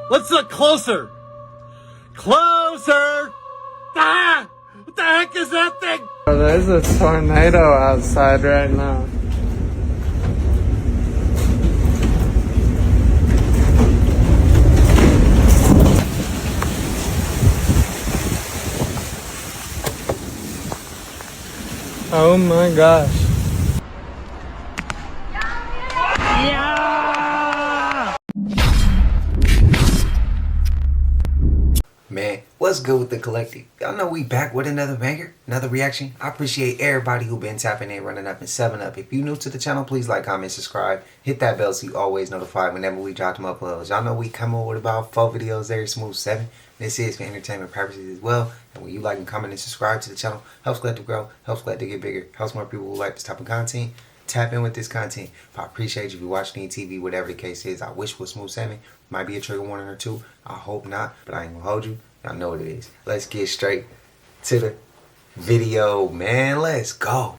Let's look closer. Closer! Ah! What the heck is that thing? Oh, there's a tornado outside right now. Oh my gosh. Man, what's good with the collective? Y'all know we back with another banger, another reaction. I appreciate everybody who been tapping in, running up, and 7-up. If you new to the channel, please like, comment, subscribe. Hit that bell so you always notified whenever we drop them uploads. Y'all know we come up with about 4 videos every smooth 7. This is for entertainment purposes as well. And when you like and comment and subscribe to the channel, helps Collective grow, helps Collective get bigger, helps more people who like this type of content. Tap in with this content. I appreciate you if you're watching TV, whatever the case is. I wish with Smooth Sailing might be a trigger warning or two. I hope not, but I ain't gonna hold you. Y'all know what it is. Let's get straight to the video, man. Let's go.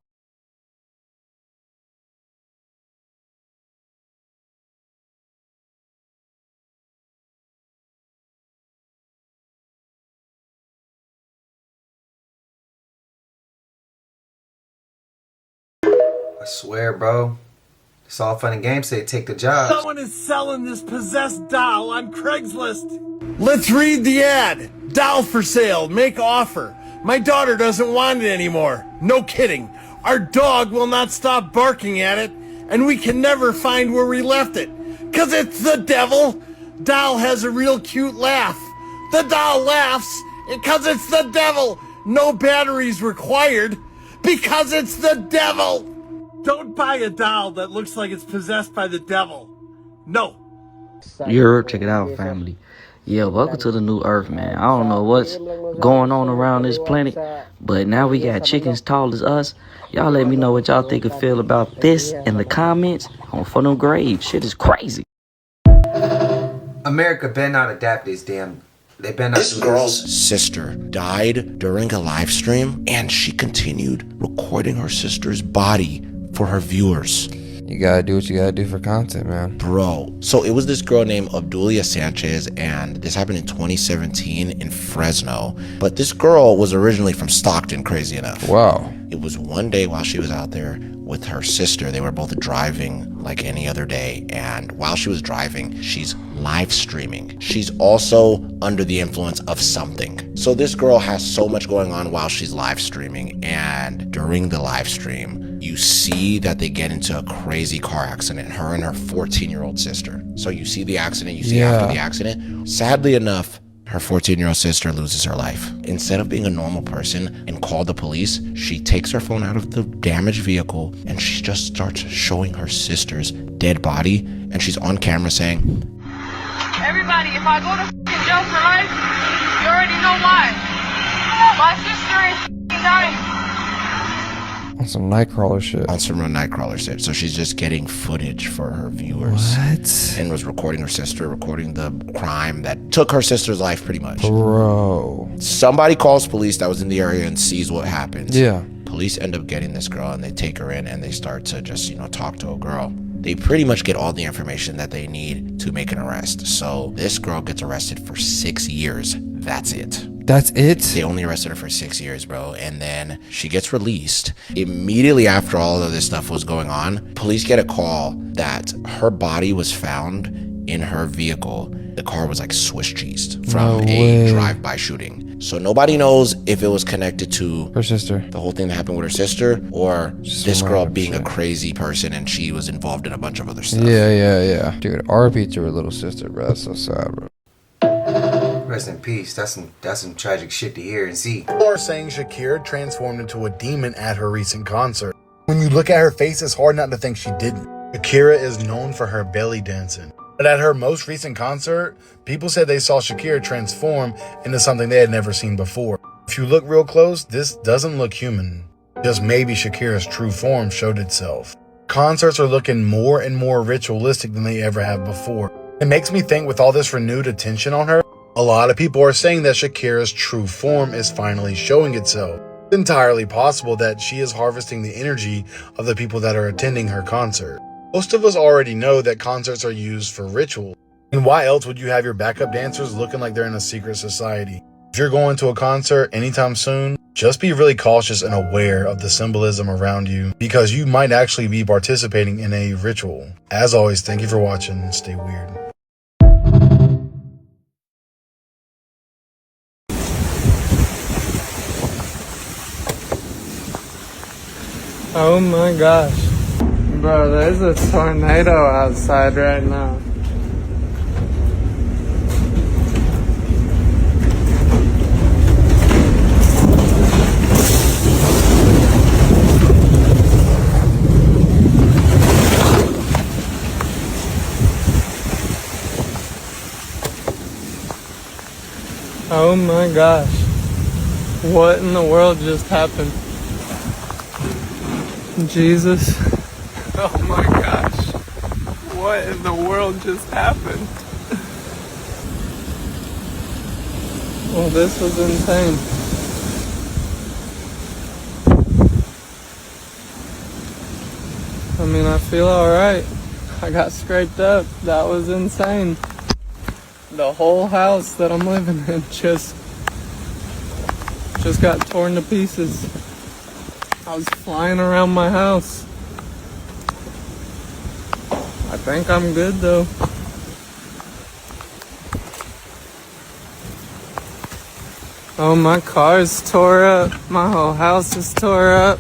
I swear, bro. It's all fun and games. They take the job. Someone is selling this possessed doll on Craigslist. Let's read the ad. Doll for sale. Make offer. My daughter doesn't want it anymore. No kidding. Our dog will not stop barking at it, and we can never find where we left it. 'Cause it's the devil. Doll has a real cute laugh. The doll laughs because it's the devil. No batteries required because it's the devil. Don't buy a doll that looks like it's possessed by the devil. No. Check it out, family. Yeah, welcome to the new earth, man. I don't know what's going on around this planet, but now we got chickens tall as us. Y'all let me know what y'all think and feel about this in the comments on For Them Graves. Shit is crazy. America better not adapt this damn. They better not. This girl's sister died during a live stream, and she continued recording her sister's body for her viewers. You gotta do what you gotta do for content, man. Bro, so it was this girl named Obdulia Sanchez, and this happened in 2017 in Fresno. But this girl was originally from Stockton, crazy enough. Wow. It was one day while she was out there with her sister. They were both driving like any other day, and while she was driving, she's live streaming. She's also under the influence of something. So this girl has so much going on while she's live streaming, and during the live stream, you see that they get into a crazy car accident, her and her 14-year-old sister. So you see the accident, you see after the accident. Sadly enough, her 14-year-old sister loses her life. Instead of being a normal person and call the police, she takes her phone out of the damaged vehicle and she just starts showing her sister's dead body, and she's on camera saying, "Everybody, if I go to jail for life, you already know why. My sister is dying." On some Nightcrawler shit. On some Nightcrawler shit. So she's just getting footage for her viewers. What? And was recording her sister, recording the crime that took her sister's life pretty much. Bro. Somebody calls police that was in the area and sees what happens. Yeah. Police end up getting this girl and they take her in and they start to just, talk to a girl. They pretty much get all the information that they need to make an arrest. So this girl gets arrested for 6 years. That's it. That's it? They only arrested her for 6 years, bro. And then she gets released. Immediately after all of this stuff was going on, police get a call that her body was found in her vehicle. The car was like Swiss cheesed from a drive-by shooting. So nobody knows if it was connected to her sister, the whole thing that happened with her sister, or this girl being a crazy person and she was involved in a bunch of other stuff. Yeah. Dude, RP to her little sister, bro. That's so sad, bro. Rest in peace. That's some tragic shit to hear and see. People are saying Shakira transformed into a demon at her recent concert. When you look at her face, it's hard not to think she didn't. Shakira is known for her belly dancing. But at her most recent concert, people said they saw Shakira transform into something they had never seen before. If you look real close, this doesn't look human. Just maybe Shakira's true form showed itself. Concerts are looking more and more ritualistic than they ever have before. It makes me think with all this renewed attention on her, a lot of people are saying that Shakira's true form is finally showing itself. It's entirely possible that she is harvesting the energy of the people that are attending her concert. Most of us already know that concerts are used for ritual. And why else would you have your backup dancers looking like they're in a secret society? If you're going to a concert anytime soon, just be really cautious and aware of the symbolism around you, because you might actually be participating in a ritual. As always, thank you for watching and stay weird. Oh my gosh. Bro, there's a tornado outside right now. Oh my gosh. What in the world just happened? Jesus. Oh my gosh. What in the world just happened? Well, this was insane. I mean, I feel alright. I got scraped up. That was insane. The whole house that I'm living in just got torn to pieces. I was flying around my house. I think I'm good though. Oh, my car's tore up. My whole house is tore up.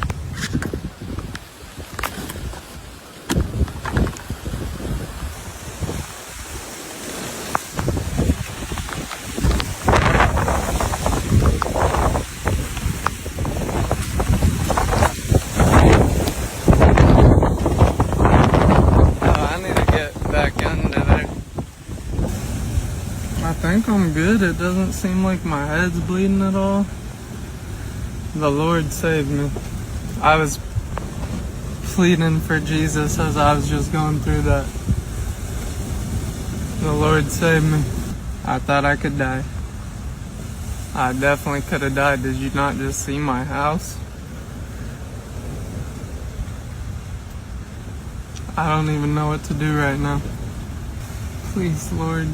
I think I'm good. It doesn't seem like my head's bleeding at all. The Lord saved me. I was pleading for Jesus as I was just going through that. The Lord saved me. I thought I could die. I definitely could have died. Did you not just see my house? I don't even know what to do right now. Please, Lord,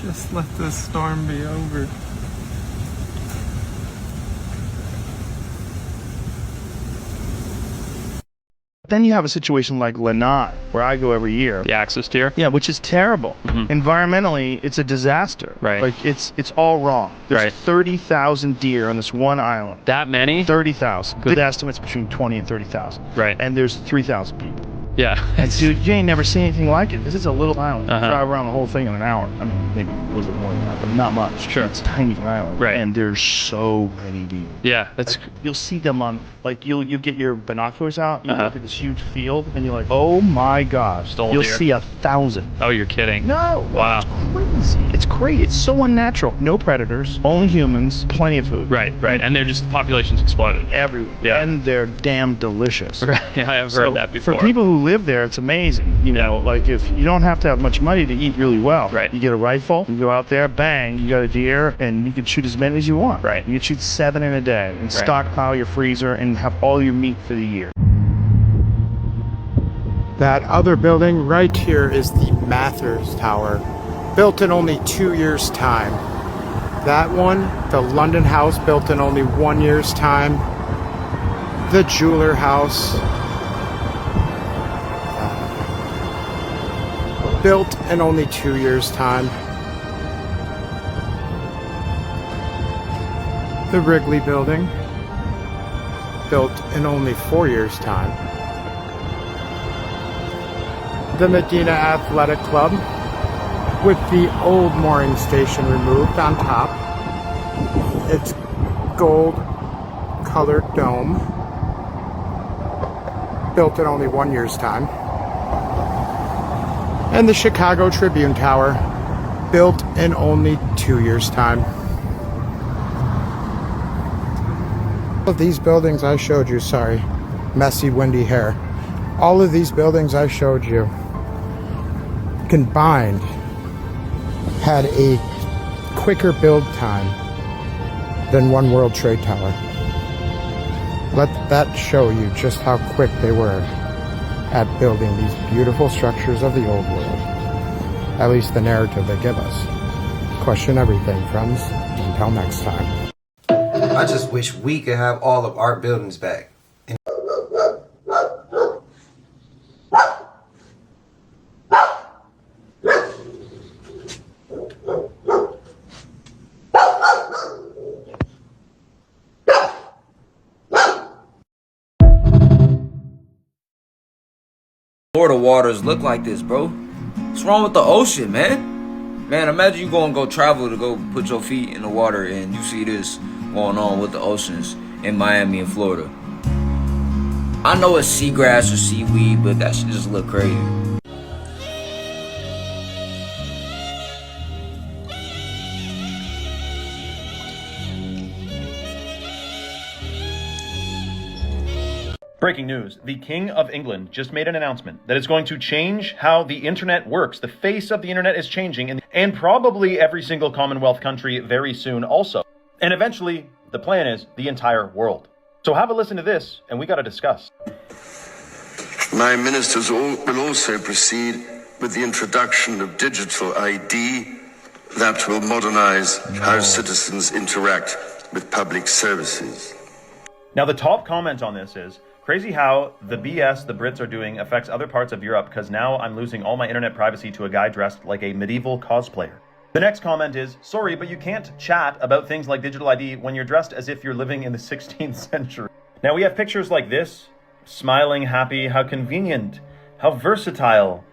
just let this storm be over. Then you have a situation like Lanai, where I go every year. The axis deer? Yeah, which is terrible. Environmentally, it's a disaster. Right. Like, it's all wrong. There's Right. 30,000 deer on this one island. That many? 30,000. Good estimates between 20 and 30,000. Right. And there's 3,000 people. Yeah. And dude, you ain't never seen anything like it. This is a little island. You Uh-huh. drive around the whole thing in an hour. I mean, maybe a little bit more than that, but not much. Sure. It's a tiny island. Right. And there's so many deer. Yeah, that's Like, you'll see them on, like, you'll get your binoculars out, you Uh-huh. look at this huge field, and you're like, oh my gosh. Still You'll deer. see 1,000. oh, you're kidding. No. Wow. It's crazy. It's crazy. It's so unnatural. No predators, only humans, plenty of food. Right, right. And they're just, the population's exploded. Everywhere. Yeah. And they're damn delicious. Right, I have heard that before. For people who live there, it's amazing. You know, like, if you don't have to have much money to eat really well. Right. You get a rifle, you go out there, bang, you got a deer, and you can shoot as many as you want. Right. You can shoot 7 in a day and Right. stockpile your freezer and have all your meat for the year. That other building right here is the Mathers Tower, built in only 2 years' time. That one, the London House, built in only 1 year's time. The Jeweler House, built in only 2 years' time. The Wrigley Building, built in only 4 years' time. The Medina Athletic Club, with the old mooring station removed on top. Its gold colored dome, built in only 1 year's time. And the Chicago Tribune Tower, built in only 2 years' time. All of these buildings I showed you, sorry, messy windy hair. All of these buildings I showed you combined had a quicker build time than One World Trade Tower. Let that show you just how quick they were at building these beautiful structures of the old world. At least the narrative they give us. Question everything, friends. Until next time. I just wish we could have all of our buildings back. Florida waters look like this, bro. What's wrong with the ocean, man? Man, imagine you go travel to go put your feet in the water and you see this going on with the oceans in Miami and Florida. I know it's seagrass or seaweed, but that shit just look crazy. Breaking news. The King of England just made an announcement that it's going to change how the internet works. The face of the internet is changing, and probably every single Commonwealth country very soon also. And eventually, the plan is the entire world. So have a listen to this, and we got to discuss. My ministers will also proceed with the introduction of digital ID that will modernize how citizens interact with public services. Now, the top comment on this is, crazy how the BS the Brits are doing affects other parts of Europe, because now I'm losing all my internet privacy to a guy dressed like a medieval cosplayer. The next comment is, sorry, but you can't chat about things like digital ID when you're dressed as if you're living in the 16th century. Now we have pictures like this, smiling, happy, how convenient, how versatile,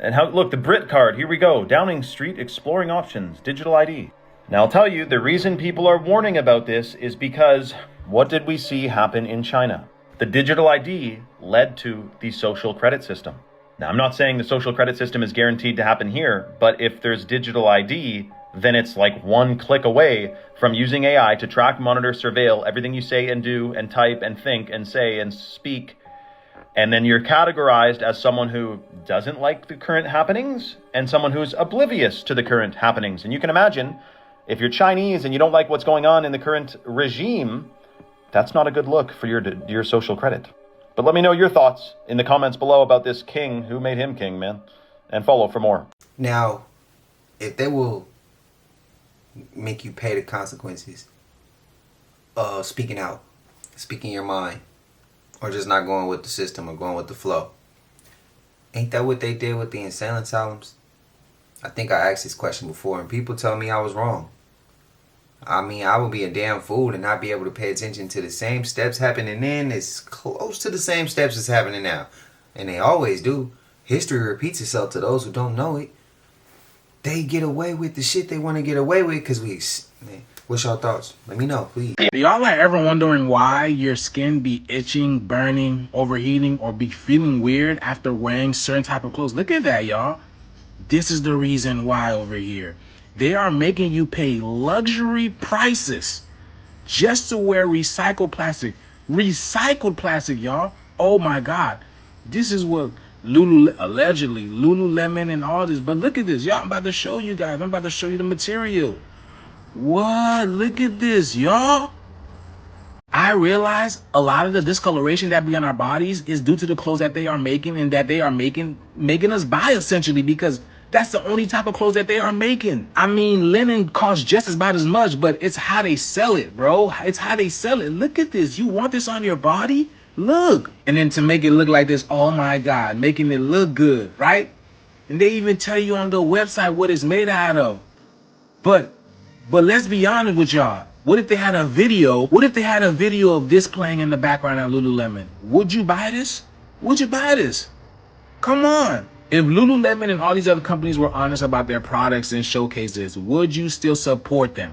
and how, look, the Brit card, here we go, Downing Street, exploring options, digital ID. Now I'll tell you, the reason people are warning about this is because what did we see happen in China? The digital ID led to the social credit system. Now, I'm not saying the social credit system is guaranteed to happen here, but if there's digital ID, then it's like one click away from using AI to track, monitor, surveil everything you say and do and type and think and say and speak. And then you're categorized as someone who doesn't like the current happenings and someone who's oblivious to the current happenings. And you can imagine, if you're Chinese and you don't like what's going on in the current regime, that's not a good look for your social credit. But let me know your thoughts in the comments below about this king. Who made him king, man? And follow for more. Now, if they will make you pay the consequences of speaking out, speaking your mind, or just not going with the system or going with the flow, ain't that what they did with the insane asylums? I think I asked this question before and people tell me I was wrong. I mean, I would be a damn fool to not be able to pay attention to the same steps happening then as close to the same steps as happening now. And they always do. History repeats itself to those who don't know it. They get away with the shit they want to get away with because what's your thoughts? Let me know, please. Y'all are ever wondering why your skin be itching, burning, overheating, or be feeling weird after wearing certain type of clothes? Look at that, y'all. This is the reason why over here. They are making you pay luxury prices just to wear recycled plastic. Recycled plastic, y'all. Oh my God. This is what allegedly Lululemon and all this. But look at this. Y'all, I'm about to show you guys. I'm about to show you the material. What? Look at this, y'all. I realize a lot of the discoloration that be on our bodies is due to the clothes that they are making and that they are making us buy, essentially, because that's the only type of clothes that they are making. I mean, linen costs just about as much, but it's how they sell it, bro. It's how they sell it. Look at this. You want this on your body? Look. And then to make it look like this, oh my God, making it look good, right? And they even tell you on the website what it's made out of. But let's be honest with y'all. What if they had a video? What if they had a video of this playing in the background at Lululemon? Would you buy this? Would you buy this? Come on. If Lululemon and all these other companies were honest about their products and showcases, would you still support them?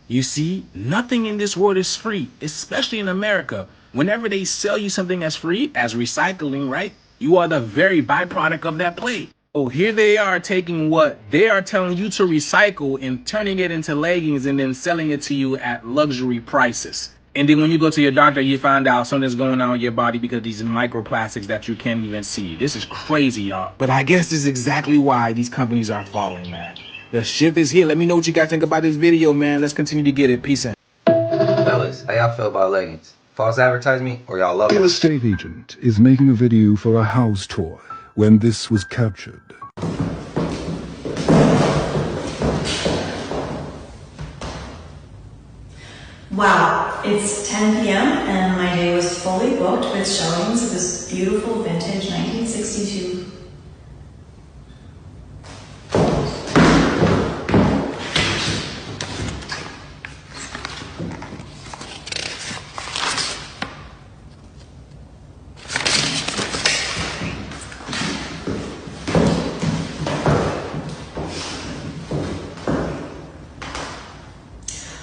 You see, nothing in this world is free, especially in America. Whenever they sell you something as free, as recycling, right? You are the very byproduct of that play. Oh, here they are taking what they are telling you to recycle and turning it into leggings and then selling it to you at luxury prices. And then when you go to your doctor, you find out something's going on with your body because of these microplastics that you can't even see. This is crazy, y'all. But I guess this is exactly why these companies are falling, man. The shift is here. Let me know what you guys think about this video, man. Let's continue to get it. Peace out. Fellas, how y'all feel about leggings? False advertisement or y'all love Real it? estate agent is making a video for a house tour when this was captured. Wow, it's 10 p.m. and my day was fully booked with showings of this beautiful vintage 1962.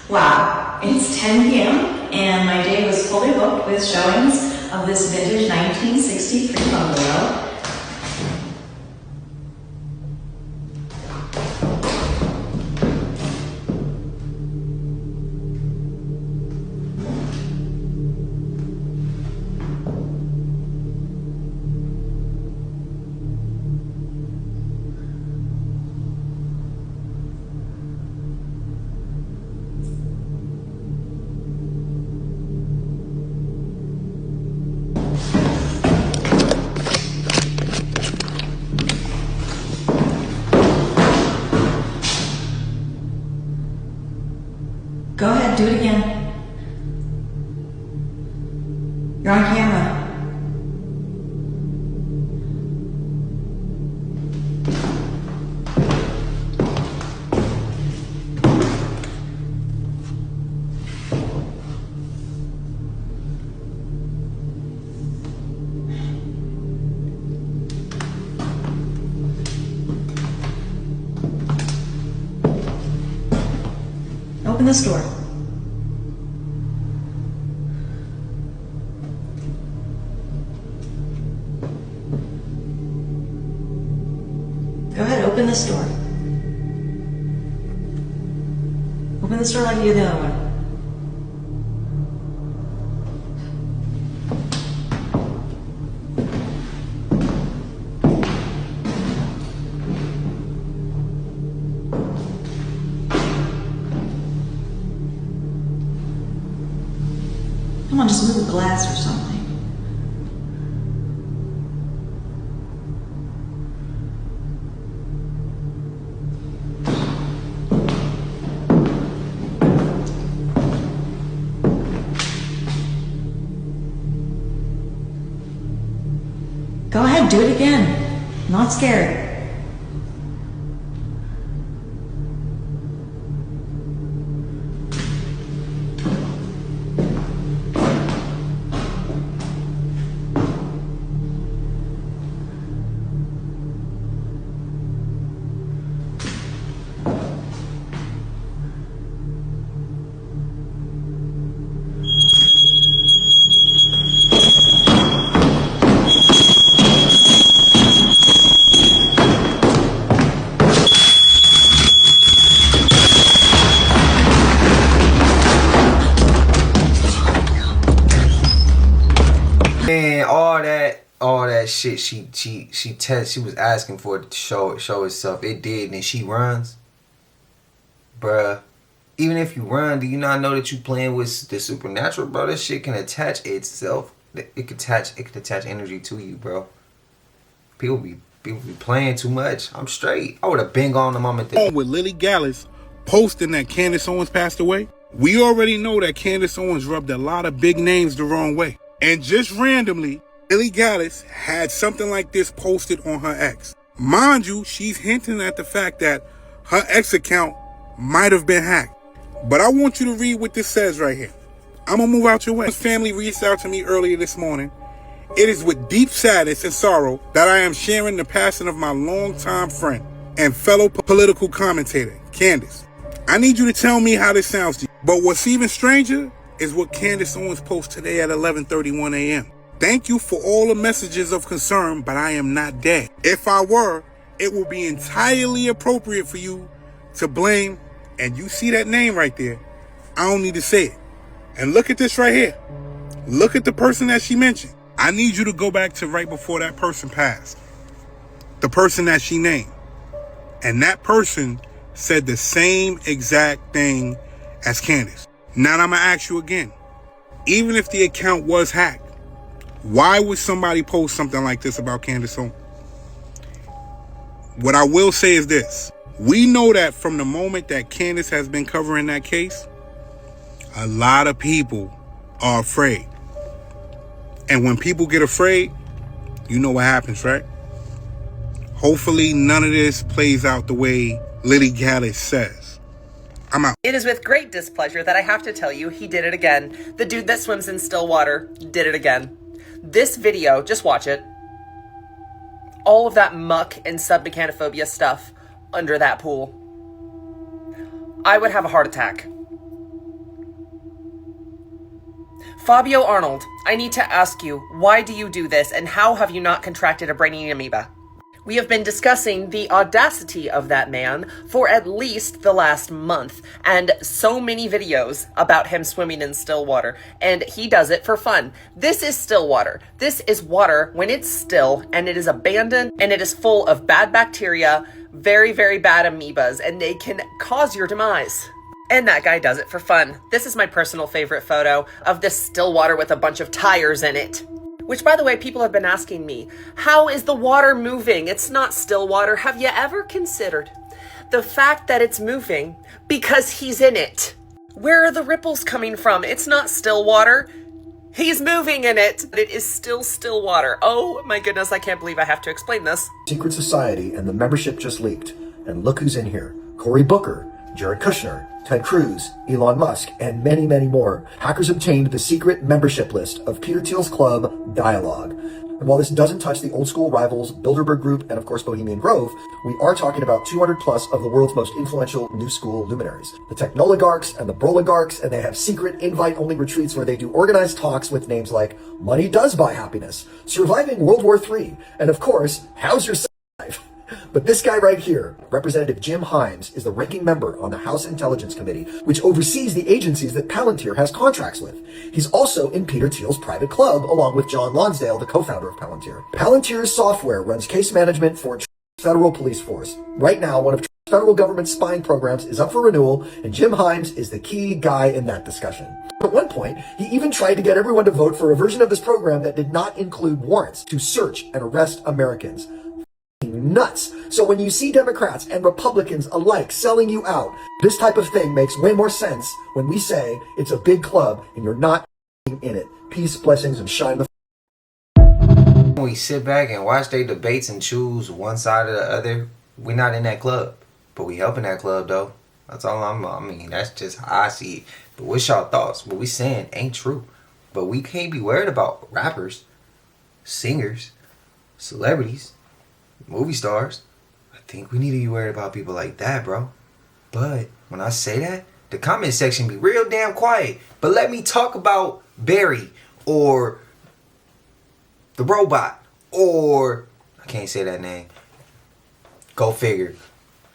Wow, it's 10 p.m. and my day was fully booked with showings of this vintage 1963 bungalow. Go ahead, do it again. You're on camera. Open this door. Go ahead, open this door. Open this door like you did the other one. Come on, just move the glass or something. Go ahead, do it again. I'm not scared. Man, all that shit she was asking for it to show itself. It did, and she runs. Bruh. Even if you run, do you not know that you playing with the supernatural, bro? This shit can attach itself. It could attach energy to you, bro. People be playing too much. I'm straight. I would have been gone the moment that with Lily Gallus posting that Candace Owens passed away. We already know that Candace Owens rubbed a lot of big names the wrong way. And just randomly, Lily Gallus had something like this posted on her ex. Mind you, she's hinting at the fact that her ex account might have been hacked. But I want you to read what this says right here. I'm gonna move out your way. His family reached out to me earlier this morning. It is with deep sadness and sorrow that I am sharing the passing of my longtime friend and fellow political commentator, Candace. I need you to tell me how this sounds to you. But what's even stranger is what Candace Owens posted today at 11:31 a.m. Thank you for all the messages of concern, but I am not dead. If I were, it would be entirely appropriate for you to blame, and you see that name right there. I don't need to say it. And look at this right here. Look at the person that she mentioned. I need you to go back to right before that person passed. The person that she named. And that person said the same exact thing as Candace. Now I'm gonna ask you again. Even if the account was hacked, why would somebody post something like this about Candace Owens? What I will say is this. We know that from the moment that Candace has been covering that case, a lot of people are afraid. And when people get afraid, you know what happens, right? Hopefully none of this plays out the way Lily Gallis says. I'm out. It is with great displeasure that I have to tell you he did it again. The dude that swims in still water did it again. This video, just watch it. All of that muck and submechanophobia stuff under that pool. I would have a heart attack. Fabio Arnold, I need to ask you, why do you do this and how have you not contracted a brainy amoeba? We have been discussing the audacity of that man for at least the last month, and so many videos about him swimming in still water, and he does it for fun. This is still water. This is water when it's still, and it is abandoned, and it is full of bad bacteria, very, very bad amoebas, and they can cause your demise. And that guy does it for fun. This is my personal favorite photo of this still water with a bunch of tires in it. Which, by the way, people have been asking me, how is the water moving? It's not still water. Have you ever considered the fact that it's moving because he's in it? Where are the ripples coming from? It's not still water. He's moving in it. It is still water. Oh my goodness, I can't believe I have to explain this. Secret society and the membership just leaked. And look who's in here. Cory Booker, Jared Kushner, Ted Cruz, Elon Musk, and many, many more. Hackers obtained the secret membership list of Peter Thiel's club, Dialogue. And while this doesn't touch the old school rivals, Bilderberg Group, and of course Bohemian Grove, we are talking about 200 plus of the world's most influential new school luminaries. The technoligarchs and the broligarchs, and they have secret invite-only retreats where they do organized talks with names like Money Does Buy Happiness, Surviving World War III, and of course, How's Your Sex Life? But this guy right here, Representative Jim Himes, is the ranking member on the House Intelligence Committee, which oversees the agencies that Palantir has contracts with. He's also in Peter Thiel's private club, along with John Lonsdale, the co-founder of Palantir. Palantir's software runs case management for federal police force. Right now, one of federal government spying programs is up for renewal, and Jim Himes is the key guy in that discussion. At one point, he even tried to get everyone to vote for a version of this program that did not include warrants to search and arrest Americans. Nuts. So when you see Democrats and Republicans alike selling you out, this type of thing makes way more sense when we say it's a big club and you're not in it. Peace, blessings, and shine the we sit back and watch their debates and choose one side or the other, we're not in that club. But we helping that club though. That's all I mean, that's just how I see it. But what's y'all thoughts? What we saying ain't true. But we can't be worried about rappers, singers, celebrities, movie stars. I think we need to be worried about people like that, bro. But when I say that, the comment section be real damn quiet. But let me talk about Barry or the robot or I can't say that name. Go figure.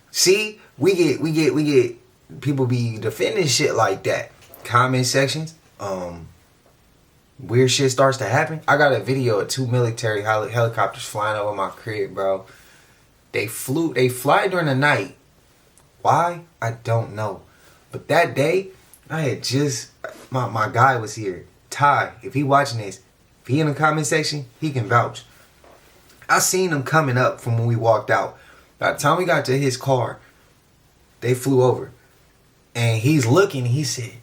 See, we get people be defending shit like that. Comment sections, weird shit starts to happen. I got a video of 2 military helicopters flying over my crib, bro. They fly during the night. Why? I don't know. But that day, I had just, my guy was here. Ty, if he watching this, if he in the comment section, he can vouch. I seen him coming up from when we walked out. By the time we got to his car, they flew over. And he's looking, he said,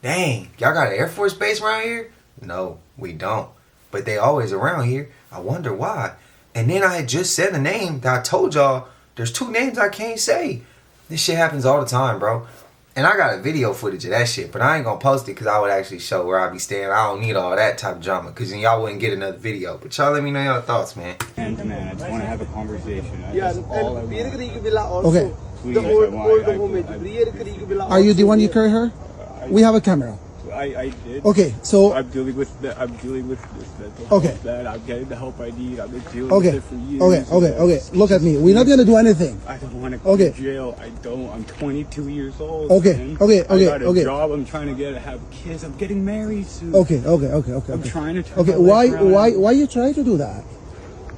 dang, y'all got an Air Force base around here? No, we don't. But they always around here. I wonder why. And then I had just said a name that I told y'all, there's 2 names I can't say. This shit happens all the time, bro. And I got a video footage of that shit, but I ain't gonna post it because I would actually show where I be staying. I don't need all that type of drama because then y'all wouldn't get another video. But y'all let me know your thoughts, man. And man, I just want to have a conversation. Yeah, that's all I want. Okay. Please, Are you the one you carry her? We have a camera. I did. Okay, so I'm dealing with this okay. That I'm getting the help I need. I've been dealing okay. with it for years. Okay. Look at me. We're not gonna do anything. I don't want to go to jail. I don't. I'm 22 years old. Okay. Man. Okay. I got a job. I'm trying to have kids. I'm getting married soon. Okay. I'm trying to. Okay. Why you trying to do that?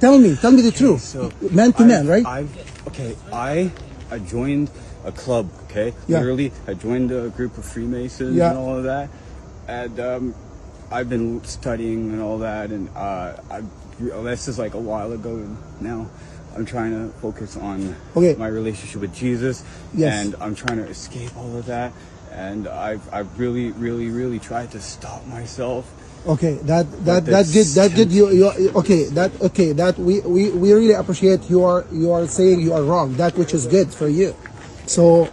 Tell me the truth. So man to man, right? I joined a club, okay? Yeah. Literally, I joined a group of Freemasons Yeah. and all of that. And I've been studying and all that, and this is like a while ago now. I'm trying to focus on my relationship with Jesus, and I'm trying to escape all of that. And I've really tried to stop myself. Okay, that good. You that we really appreciate you are saying you are wrong. That which is good for you. So,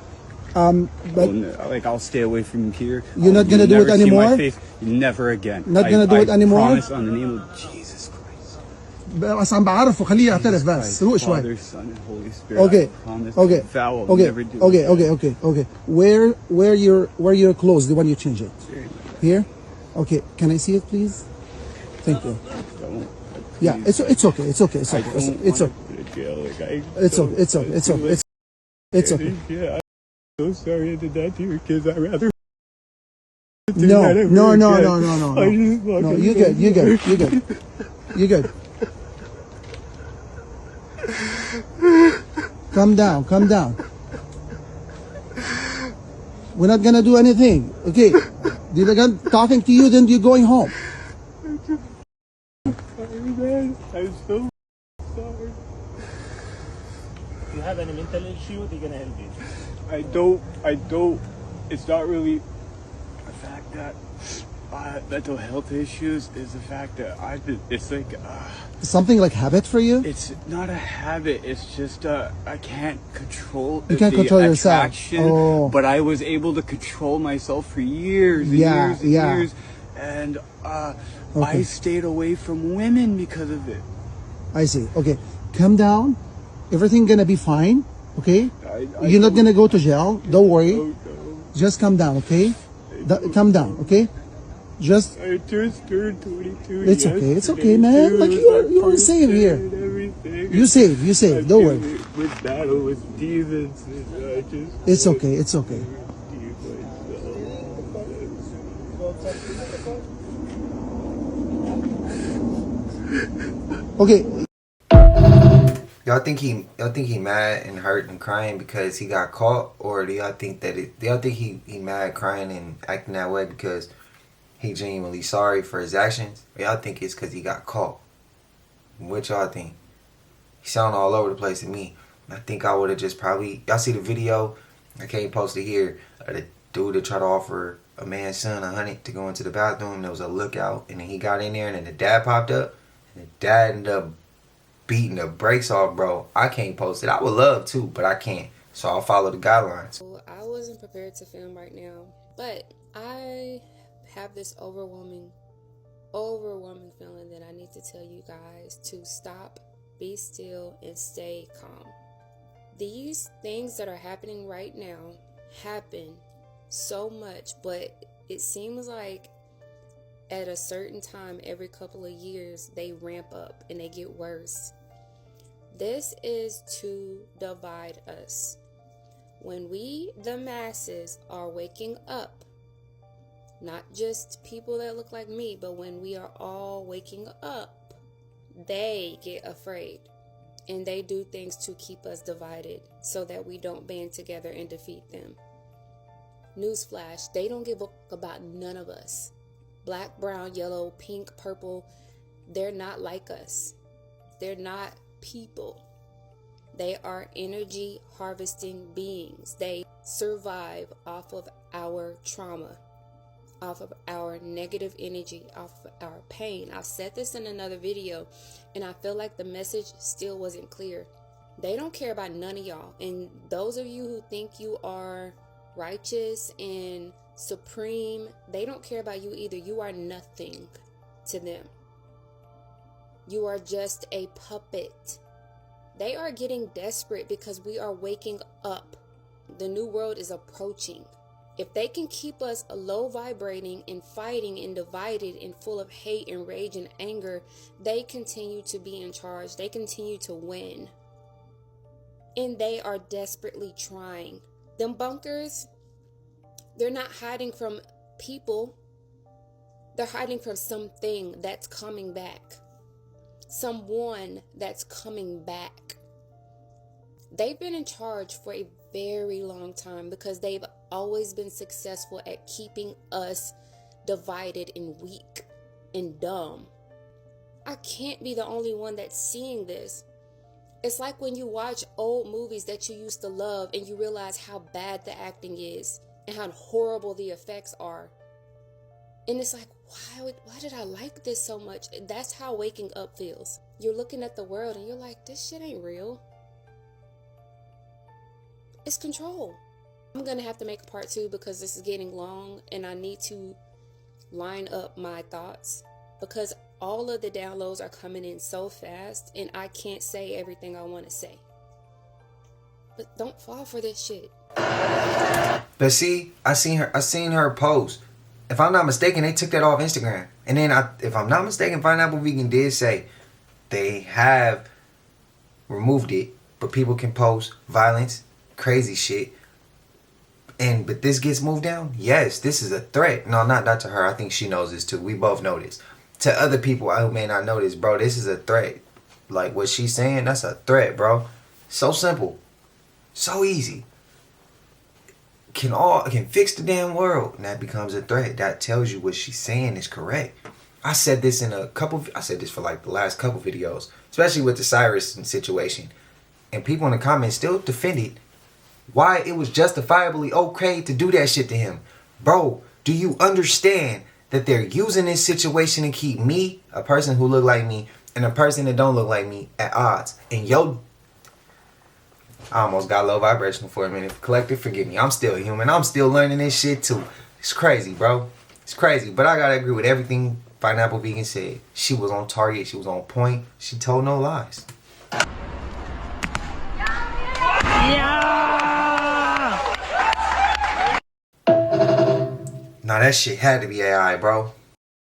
but like I'll stay away from here. You're not gonna do it never see anymore? my face, never again. Not gonna do it anymore? I promise on the name of Jesus بس عم بعرفه خليه يعترف بس روق شوي. Father, Son, and Holy Spirit. Okay. I promise. Okay. Vow I'll Okay. never do Okay. it. Okay. Where your clothes? The one you change it. Here. Okay. Can I see it, please? Thank you. Yeah. It's okay. It's okay. It's okay. It's okay. It's okay. It's okay. Yeah. I'm so sorry I did that to your kids. I'd rather. No. No. You good. Calm down. We're not gonna do anything. Okay. They're talking to you, then you're going home. Sorry, man. I'm so sorry. Do you have any mental issue? They're gonna help you. I don't. It's not really the fact that mental health issues is the fact that it's like Something like habit for you? it's not a habit. It's just I can't control. You can't the control yourself. attraction, Oh. but I was able to control myself for years and Yeah, years and yeah. years, and Okay. I stayed away from women because of it. I see. Okay. Calm down. Everything gonna be fine. Okay? I You're not don't- gonna go to jail. Don't worry. Oh, no. Just calm down, okay? Calm down, okay? Just I just turned 22. It's okay, man. Like you are safe here. You safe. Don't worry. With battle with demons, and I just. It's okay. Okay. Y'all think he mad and hurt and crying because he got caught, or do y'all think he mad, crying and acting that way because he genuinely sorry for his actions? Or y'all think it's because he got caught? What y'all think? He sound all over the place to me. I think I would have just probably... Y'all see the video? I can't post it here. The dude that tried to offer a man's son $100 to go into the bathroom. There was a lookout, and then he got in there, and then the dad popped up, and the dad ended up beating the brakes off, bro. I can't post it. I would love to, but I can't. So I'll follow the guidelines. I wasn't prepared to film right now, but I have this overwhelming feeling that I need to tell you guys to stop, be still, and stay calm. These things that are happening right now happen so much, but it seems like at a certain time every couple of years they ramp up and they get worse. This is to divide us. When we, the masses, are waking up, not just people that look like me, but when we are all waking up, they get afraid and they do things to keep us divided so that we don't band together and defeat them. Newsflash, they don't give a fuck about none of us. Black, brown, yellow, pink, purple, they're not like us. They're not people. They are energy harvesting beings. They survive off of our trauma, off of our negative energy, off of our pain. I've said this in another video, and I feel like the message still wasn't clear. They don't care about none of y'all. And those of you who think you are righteous and supreme, they don't care about you either. You are nothing to them. You are just a puppet. They are getting desperate because we are waking up. The new world is approaching. If they can keep us low vibrating and fighting and divided and full of hate and rage and anger, they continue to be in charge. They continue to win. And they are desperately trying. Them bunkers, they're not hiding from people. They're hiding from something that's coming back. Someone that's coming back. They've been in charge for a very long time because they've always been successful at keeping us divided and weak and dumb. I can't be the only one that's seeing this. It's like when you watch old movies that you used to love and you realize how bad the acting is and how horrible the effects are. And it's like, why did I like this so much? That's how waking up feels. You're looking at the world and you're like, this shit ain't real. It's control. I'm going to have to make a part 2 because this is getting long and I need to line up my thoughts because all of the downloads are coming in so fast and I can't say everything I want to say. But don't fall for this shit. But see, I seen her post. If I'm not mistaken, they took that off Instagram. And then, if I'm not mistaken, Pineapple Vegan did say they have removed it, but people can post violence, crazy shit. But this gets moved down? Yes, this is a threat. No, not to her. I think she knows this too. We both know this. To other people who may not know this, bro, this is a threat. Like what she's saying, that's a threat, bro. So simple. So easy. Can fix the damn world. And that becomes a threat. That tells you what she's saying is correct. I said this for like the last couple videos, especially with the Cyrus situation. And people in the comments still defended why it was justifiably okay to do that shit to him. Bro, do you understand that they're using this situation to keep me, a person who look like me, and a person that don't look like me at odds? And I almost got low vibrational for a minute. Collective, forgive me. I'm still human. I'm still learning this shit too. It's crazy, bro. It's crazy. But I gotta agree with everything Pineapple Vegan said. She was on target. She was on point. She told no lies. Now that shit had to be AI, bro.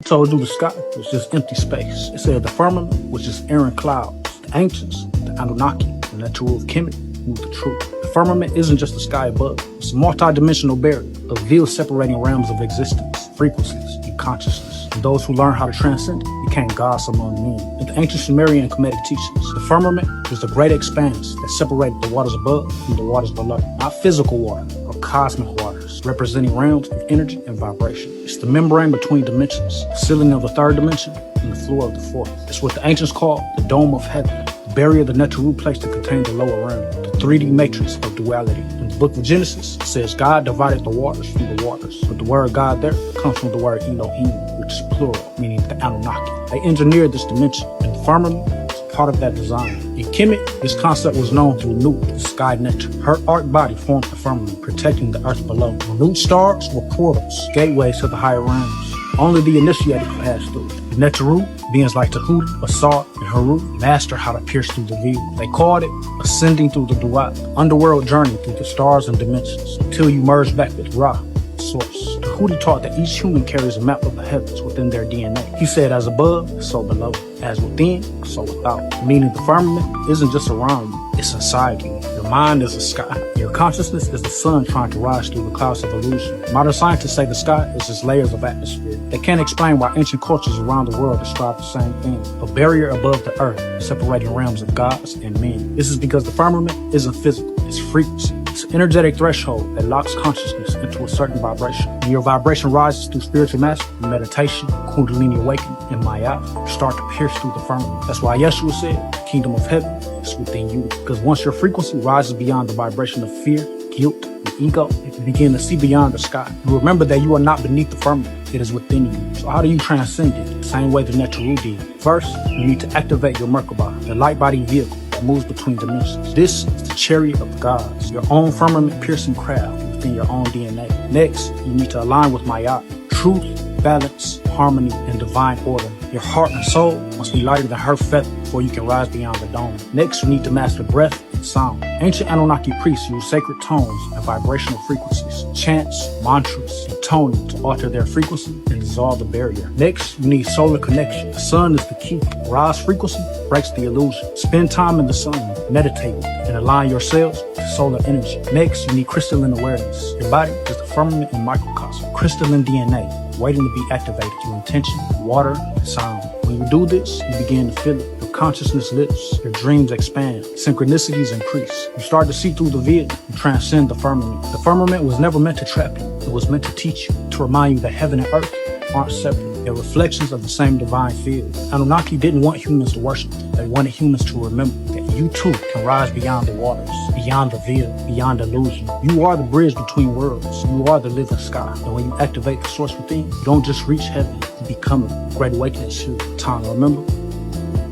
I told you the sky was just empty space. It said the firmament was just air and clouds. The ancients, the Anunnaki, the natural of Kemet, knew the truth. The firmament isn't just the sky above. It's a multi-dimensional barrier of veils separating realms of existence, frequencies, and consciousness. And those who learn how to transcend it became gods among men. In the ancient Sumerian and Kemetic teachings, the firmament was the great expanse that separated the waters above from the waters below. Not physical water, or cosmic waters, representing realms of energy and vibration. It's the membrane between dimensions, the ceiling of the third dimension and the floor of the fourth. It's what the ancients called the dome of heaven, the barrier the natural place to contain the lower realm, the 3D matrix of duality. In the book of Genesis, it says God divided the waters from the waters, but the word God there comes from the word Elohim, which is plural, meaning the Anunnaki. They engineered this dimension, and the firmament is part of that design. In Kemet, this concept was known through Nut, the sky nature. Her arc body formed the firmament, protecting the earth below. Nut stars were portals, gateways to the higher realms. Only the initiated could pass through. The Neteru, beings like Tahuti, Asad, and Haru, mastered how to pierce through the veil. They called it ascending through the duat, underworld journey through the stars and dimensions, until you merge back with Ra, the source. Tahuti taught that each human carries a map of the heavens within their DNA. He said, as above, so below. As within, so without. Meaning the firmament isn't just around you, it's inside you. Your mind is the sky. Your consciousness is the sun trying to rise through the clouds of illusion. Modern scientists say the sky is just layers of atmosphere. They can't explain why ancient cultures around the world describe the same thing. A barrier above the earth, separating realms of gods and men. This is because the firmament isn't physical, it's frequency. It's an energetic threshold that locks consciousness into a certain vibration. When your vibration rises through spiritual mastery, meditation, Kundalini awakening, and Maya, you start to pierce through the firmament. That's why Yeshua said, the kingdom of heaven is within you. Because once your frequency rises beyond the vibration of fear, guilt, and ego, you begin to see beyond the sky. You remember that you are not beneath the firmament, it is within you. So how do you transcend it? The same way the Neteru did. First, you need to activate your Merkaba, the light body vehicle that moves between dimensions. This is the chariot of the gods, your own firmament-piercing craft within your own DNA. Next, you need to align with Maya, truth, balance, harmony, and divine order. Your heart and soul must be lighter than her feather before you can rise beyond the dome. Next, you need to master breath and sound. Ancient Anunnaki priests use sacred tones and vibrational frequencies, chants, mantras, and toning to alter their frequency and dissolve the barrier. Next, you need solar connection. The sun is the key. Ra's frequency breaks the illusion. Spend time in the sun, meditate, and align your cells to solar energy. Next, you need crystalline awareness. Your body is the firmament in microcosm. Crystalline DNA, waiting to be activated through intention, water, and sound. When you do this, you begin to feel it. Your consciousness lifts, your dreams expand, synchronicities increase. You start to see through the veil, you transcend the firmament. The firmament was never meant to trap you, it was meant to teach you, to remind you that heaven and earth aren't separate. They're reflections of the same divine field. Anunnaki didn't want humans to worship them. They wanted humans to remember that you too can rise beyond the waters, beyond the veil, beyond illusion. You are the bridge between worlds. You are the living sky. And when you activate the source within, you don't just reach heaven, you become it. Great awakening is here. Time to remember.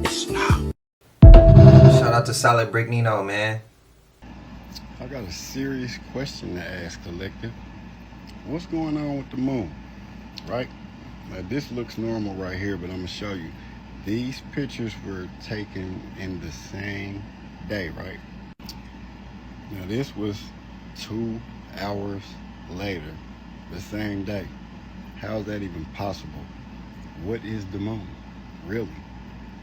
It's now. Shout out to Solid Brick Nino, man. I got a serious question to ask, Collective. What's going on with the moon, right? Now this looks normal right here, but I'm gonna show you. These pictures were taken in the same day, right? Now this was 2 hours later, the same day. How is that even possible? What is the moon, really?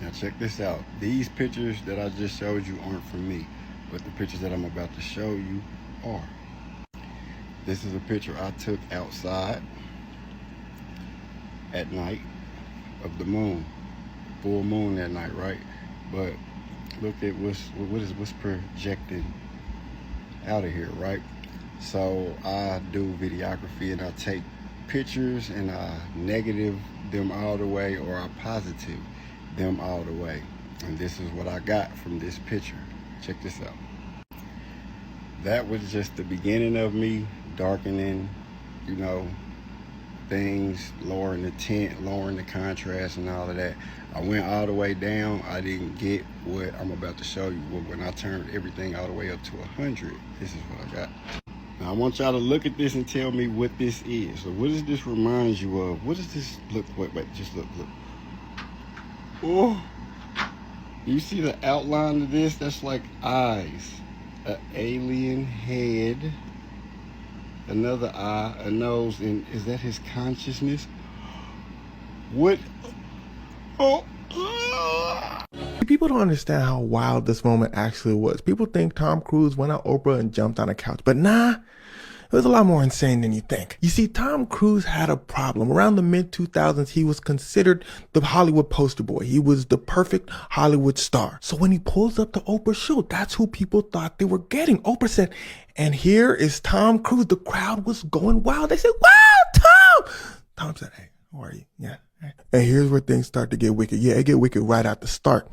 Now check this out. These pictures that I just showed you aren't from me, but the pictures that I'm about to show you are. This is a picture I took outside at night of the moon, full moon that night, right? But look at what's projected out of here, right? So I do videography and I take pictures and I negative them all the way, or I positive them all the way. And this is what I got from this picture. Check this out. That was just the beginning of me darkening, you know, things, lowering the tint, lowering the contrast and all of that. I went all the way down. I didn't get what I'm about to show you. When I turned everything all the way up to 100, this is what I got. Now I want y'all to look at this and tell me what this is. So what does this remind you of? What does this look, wait, just look. Oh, you see the outline of this? That's like eyes, an alien head, another eye, a nose, and is that his consciousness? What? Oh. People don't understand how wild this moment actually was. People think Tom Cruise went on Oprah and jumped on a couch, but nah, it was a lot more insane than you think. You see, Tom Cruise had a problem. Around the mid-2000s, he was considered the Hollywood poster boy. He was the perfect Hollywood star. So when he pulls up to Oprah's show, that's who people thought they were getting. Oprah said, and here is Tom Cruise. The crowd was going wild. They said, wow, Tom! Tom said, hey, how are you? Yeah. And here's where things start to get wicked. Yeah, it get wicked right at the start.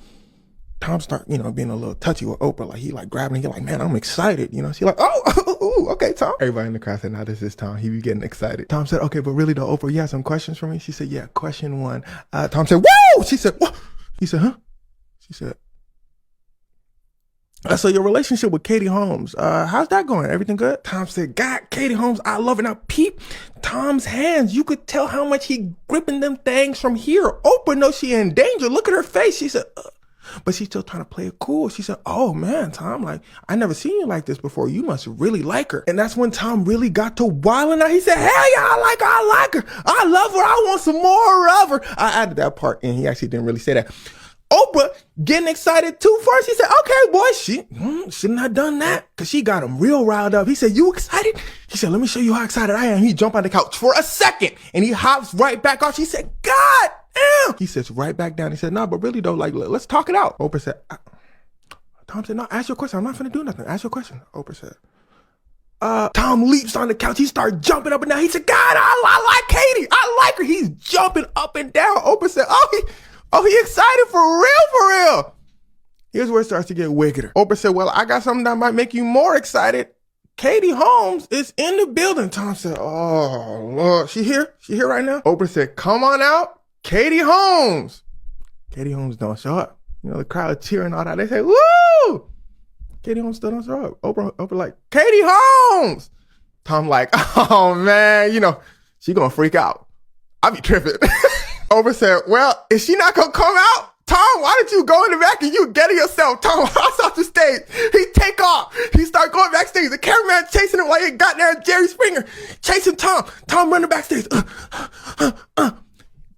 Tom start, being a little touchy with Oprah. Like, he like grabbing, he like, man, I'm excited. She like, oh, okay, Tom. Everybody in the crowd said, nah, this is Tom. He be getting excited. Tom said, okay, but really though, Oprah, you have some questions for me? She said, yeah, question one. Tom said, whoa! She said, what? He said, huh? She said, so your relationship with Katie Holmes, how's that going? Everything good? Tom said, God, Katie Holmes, I love it. Now peep Tom's hands. You could tell how much he gripping them things from here. Oprah knows she in danger. Look at her face. She said, but she's still trying to play it cool. She said, oh man, Tom, like, I never seen you like this before. You must really like her. And that's when Tom really got to wilding out. He said, hell yeah, I like her. I love her. I want some more of her. I added that part and he actually didn't really say that. Oprah getting excited too first. He said, okay, boy, she shouldn't have done that because she got him real riled up. He said, you excited? He said, let me show you how excited I am. He jumped on the couch for a second and he hops right back off. She said, God damn. He sits right back down. He said, no, but really though, like, let's talk it out. Oprah said, Tom said, no, ask your question. I'm not finna do nothing. Ask your question. Oprah said, Tom leaps on the couch. He started jumping up and down. He said, God, I like Katie. I like her. He's jumping up and down. Oprah said, he excited for real. Here's where it starts to get wickeder. Oprah said, well, I got something that might make you more excited. Katie Holmes is in the building. Tom said, oh, Lord. She here? She here right now? Oprah said, come on out. Katie Holmes. Katie Holmes don't show up. The crowd cheering all that. They say, woo! Katie Holmes still don't show up. Oprah like, Katie Holmes. Tom like, oh, man, she gonna freak out. I be tripping. Oprah said, well, is she not gonna come out? Tom, why did you go in the back and you get it yourself? Tom hops off the stage. He take off. He start going backstage. The cameraman chasing him like he got there. Jerry Springer chasing Tom. Tom running backstage.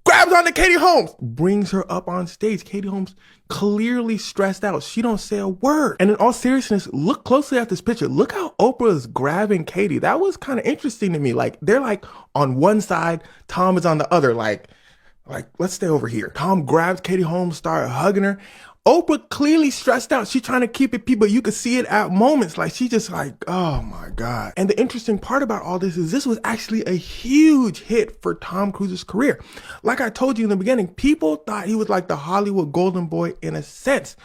Grabs onto Katie Holmes. Brings her up on stage. Katie Holmes clearly stressed out. She don't say a word. And in all seriousness, look closely at this picture. Look how Oprah is grabbing Katie. That was kind of interesting to me. Like, they're like on one side, Tom is on the other. Like, let's stay over here. Tom grabs Katie Holmes, started hugging her. Oprah clearly stressed out. She's trying to keep it people. You could see it at moments. Like, she just like, oh my God. And the interesting part about all this is this was actually a huge hit for Tom Cruise's career. Like I told you in the beginning, people thought he was like the Hollywood golden boy in a sense.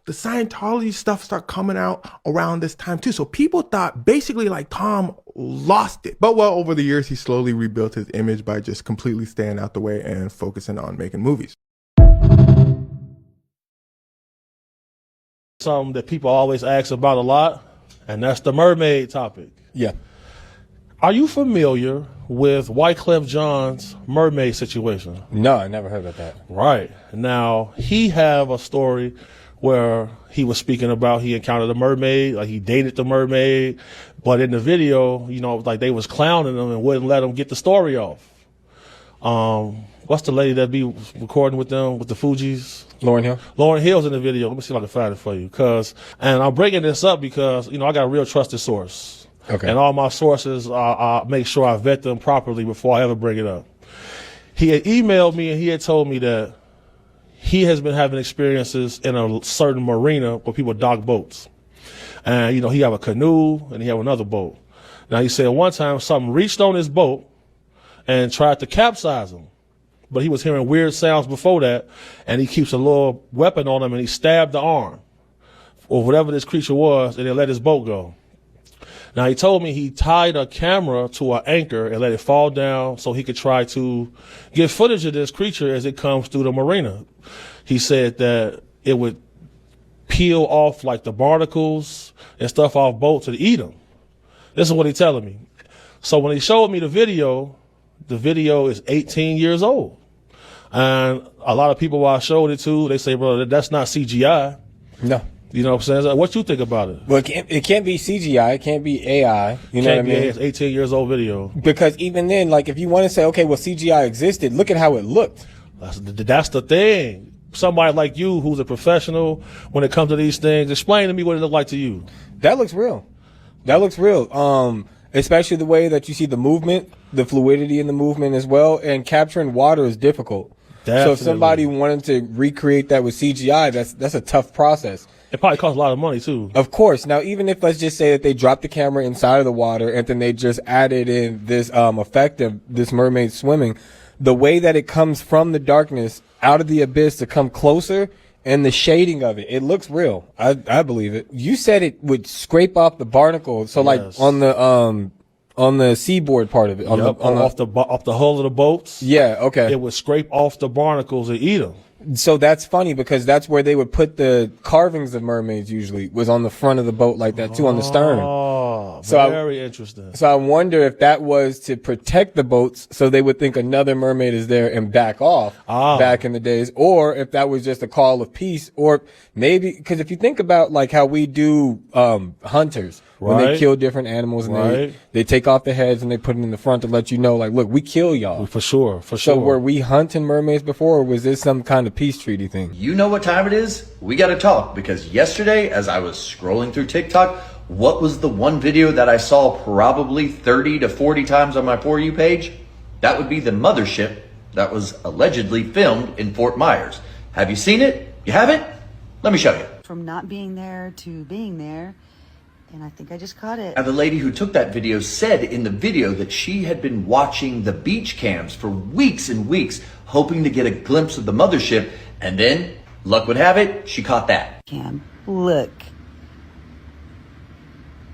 The Scientology stuff started coming out around this time too. So people thought basically like Tom lost it. But well, over the years, he slowly rebuilt his image by just completely staying out the way and focusing on making movies. Something that people always ask about a lot, and that's the mermaid topic. Yeah. Are you familiar with Wyclef Jean's mermaid situation? No, I never heard about that. Right. Now, he have a story where he was speaking about he encountered a mermaid, like he dated the mermaid, but in the video, you know, like they was clowning him and wouldn't let him get the story off. What's the lady that be recording with them with the Fugees? Lauryn Hill. Lauryn Hill's in the video. Let me see if I can find it for you. And I'm bringing this up because, you know, I got a real trusted source. Okay. And all my sources, I make sure I vet them properly before I ever bring it up. He had emailed me and he had told me that he has been having experiences in a certain marina where people dock boats. And, you know, he have a canoe and he have another boat. Now, he said one time something reached on his boat and tried to capsize him. But he was hearing weird sounds before that, and he keeps a little weapon on him, and he stabbed the arm or whatever this creature was, and they let his boat go. Now, he told me he tied a camera to an anchor and let it fall down so he could try to get footage of this creature as it comes through the marina. He said that it would peel off like the barnacles and stuff off boats and eat them. This is what he's telling me. So when he showed me the video is 18 years old. And a lot of people, while I showed it to, they say, bro, that's not CGI. No. You know what I'm saying? What you think about it? Well, it can't be CGI. It can't be AI. You know what I mean? It's 18 years old video. Because even then, like, if you want to say, okay, well, CGI existed, look at how it looked. That's the thing. Somebody like you who's a professional when it comes to these things, explain to me what it looked like to you. That looks real. That looks real. Especially the way that you see the movement, the fluidity in the movement as well, and capturing water is difficult. Definitely. So if somebody wanted to recreate that with CGI, that's a tough process. It probably costs a lot of money too. Of course. Now, even if let's just say that they dropped the camera inside of the water and then they just added in this effect of this mermaid swimming, the way that it comes from the darkness out of the abyss to come closer and the shading of it, it looks real. I believe it. You said it would scrape off the barnacle. So like on the seaboard part of it, off the hull of the boats. Yeah, okay. It would scrape off the barnacles and eat them. So that's funny because that's where they would put the carvings of mermaids usually, was on the front of the boat like that too, on the stern. Oh, very interesting. So I wonder if that was to protect the boats so they would think another mermaid is there and back off back in the days, or if that was just a call of peace, or maybe, because if you think about like how we do hunters, when they kill different animals and they take off the heads and they put it in the front to let you know, like, look, we kill y'all. For sure. So were we hunting mermaids before, or was this some kind of peace treaty thing? You know what time it is? We gotta talk, because yesterday, as I was scrolling through TikTok, what was the one video that I saw probably 30 to 40 times on my For You page? That would be the mothership that was allegedly filmed in Fort Myers. Have you seen it? You haven't? Let me show you. From not being there to being there, and I think I just caught it. Now, the lady who took that video said in the video that she had been watching the beach cams for weeks and weeks, hoping to get a glimpse of the mothership, and then, luck would have it, she caught that. Cam, look.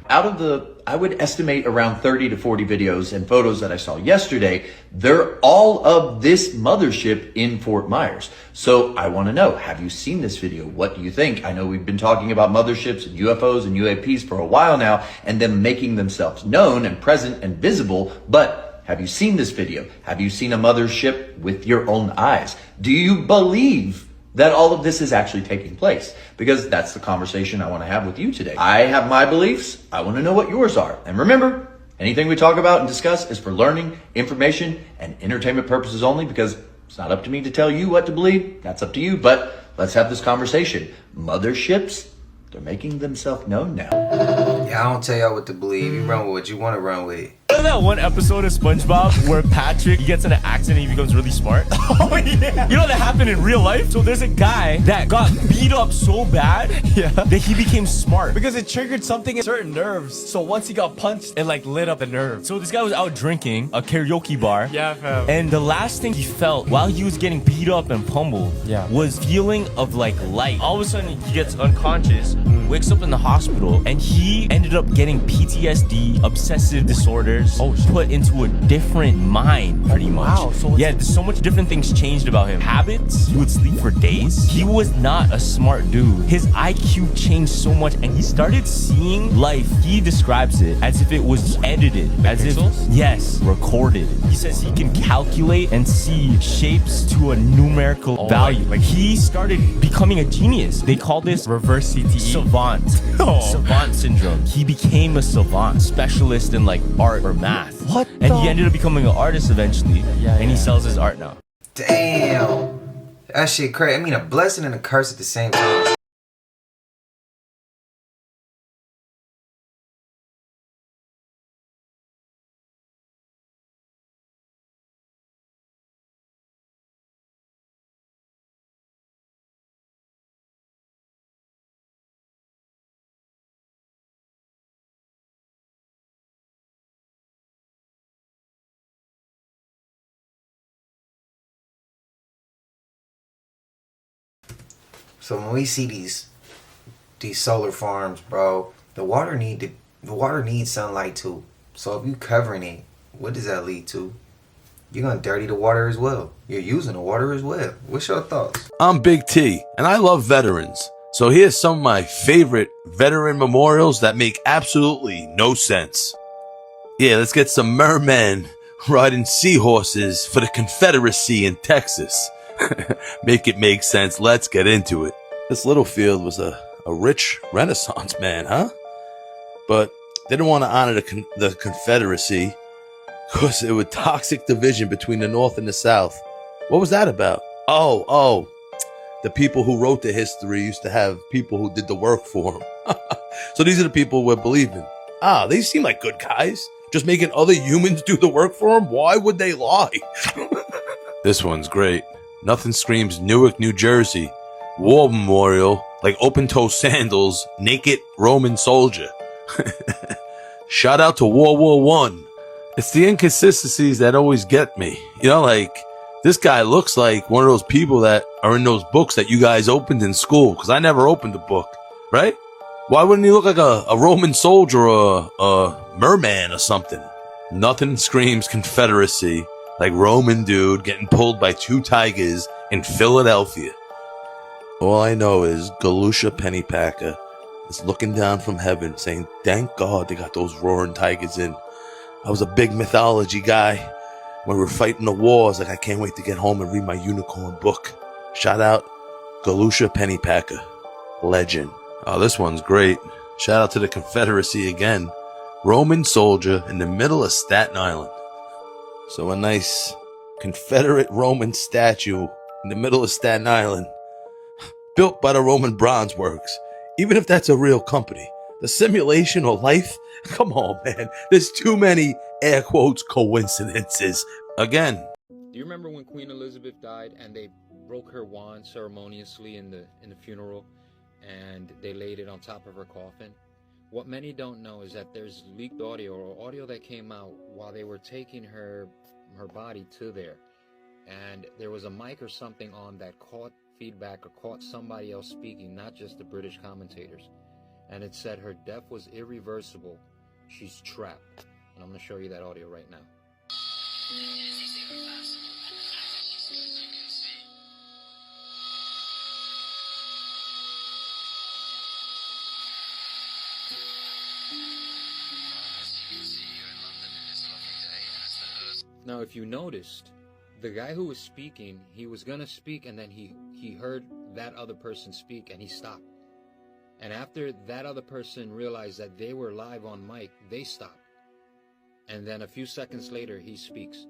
Out of the, I would estimate around 30 to 40 videos and photos that I saw yesterday, they're all of this mothership in Fort Myers. So I want to know, have you seen this video? What do you think? I know we've been talking about motherships and UFOs and UAPs for a while now, and them making themselves known and present and visible, but have you seen this video? Have you seen a mothership with your own eyes? Do you believe that all of this is actually taking place? Because that's the conversation I want to have with you today. I have my beliefs. I want to know what yours are. And remember, anything we talk about and discuss is for learning, information, and entertainment purposes only, because it's not up to me to tell you what to believe. That's up to you. But let's have this conversation. Motherships, they're making themselves known now. Yeah, I don't tell y'all what to believe. You run with what you want to run with. know that one episode of SpongeBob where Patrick gets in an accident and he becomes really smart? Oh yeah. You know that happened in real life? So there's a guy that got beat up so bad that he became smart. Because it triggered something in certain nerves. So once he got punched, it like lit up the nerve. So this guy was out drinking a karaoke bar. Yeah, fam. And the last thing he felt while he was getting beat up and pummeled was feeling of like light. All of a sudden he gets unconscious, wakes up in the hospital, and he ended up getting PTSD, obsessive disorders, put into a different mind pretty much. Wow. So there's so much different things changed about him. Habits, he would sleep for days. He was not a smart dude. His IQ changed so much and he started seeing life. He describes it as if it was edited. As if, yes, recorded. He says he can calculate and see shapes to a numerical value. Like he started becoming a genius. They call this reverse CTE. Savant. Savant syndrome. He became a savant, specialist in like art or math. What? And he ended up becoming an artist eventually. And he sells his art now. Damn. That shit crazy. I mean, a blessing and a curse at the same time. So when we see these solar farms, bro, the water needs sunlight too. So if you covering it, what does that lead to? You're gonna dirty the water as well. You're using the water as well. What's your thoughts? I'm Big T, and I love veterans. So here's some of my favorite veteran memorials that make absolutely no sense. Yeah, let's get some mermen riding seahorses for the Confederacy in Texas. Make it make sense. Let's get into it. This Littlefield was a rich Renaissance man, huh? But they didn't want to honor the Confederacy because it was toxic division between the North and the South. What was that about? Oh, the people who wrote the history used to have people who did the work for them. So these are the people we're believing. They seem like good guys. Just making other humans do the work for them? Why would they lie? This one's great. Nothing screams Newark, New Jersey. War memorial, like open-toe sandals, naked Roman soldier. Shout out to World War I. It's the inconsistencies that always get me. You know, like, this guy looks like one of those people that are in those books that you guys opened in school, because I never opened a book, right? Why wouldn't he look like a Roman soldier or a merman or something? Nothing screams Confederacy like Roman dude getting pulled by two tigers in Philadelphia. All I know is Galusha Pennypacker is looking down from heaven saying, thank God they got those roaring tigers in. I was a big mythology guy. When we were fighting the wars, like I can't wait to get home and read my unicorn book. Shout out Galusha Pennypacker. Legend. Oh, this one's great. Shout out to the Confederacy again. Roman soldier in the middle of Staten Island. So a nice Confederate Roman statue in the middle of Staten Island, built by the Roman Bronze Works. Even if that's a real company, the simulation or life, come on, man. There's too many air quotes coincidences. Again. Do you remember when Queen Elizabeth died and they broke her wand ceremoniously in the funeral and they laid it on top of her coffin? What many don't know is that there's leaked audio or audio that came out while they were taking her body to there. And there was a mic or something on that caught feedback or caught somebody else speaking, not just the British commentators. And it said her death was irreversible. She's trapped. And I'm going to show you that audio right now. Now, if you noticed, the guy who was speaking, he was going to speak and then he heard that other person speak and he stopped. And after that other person realized that they were live on mic, they stopped. And then a few seconds later, he speaks.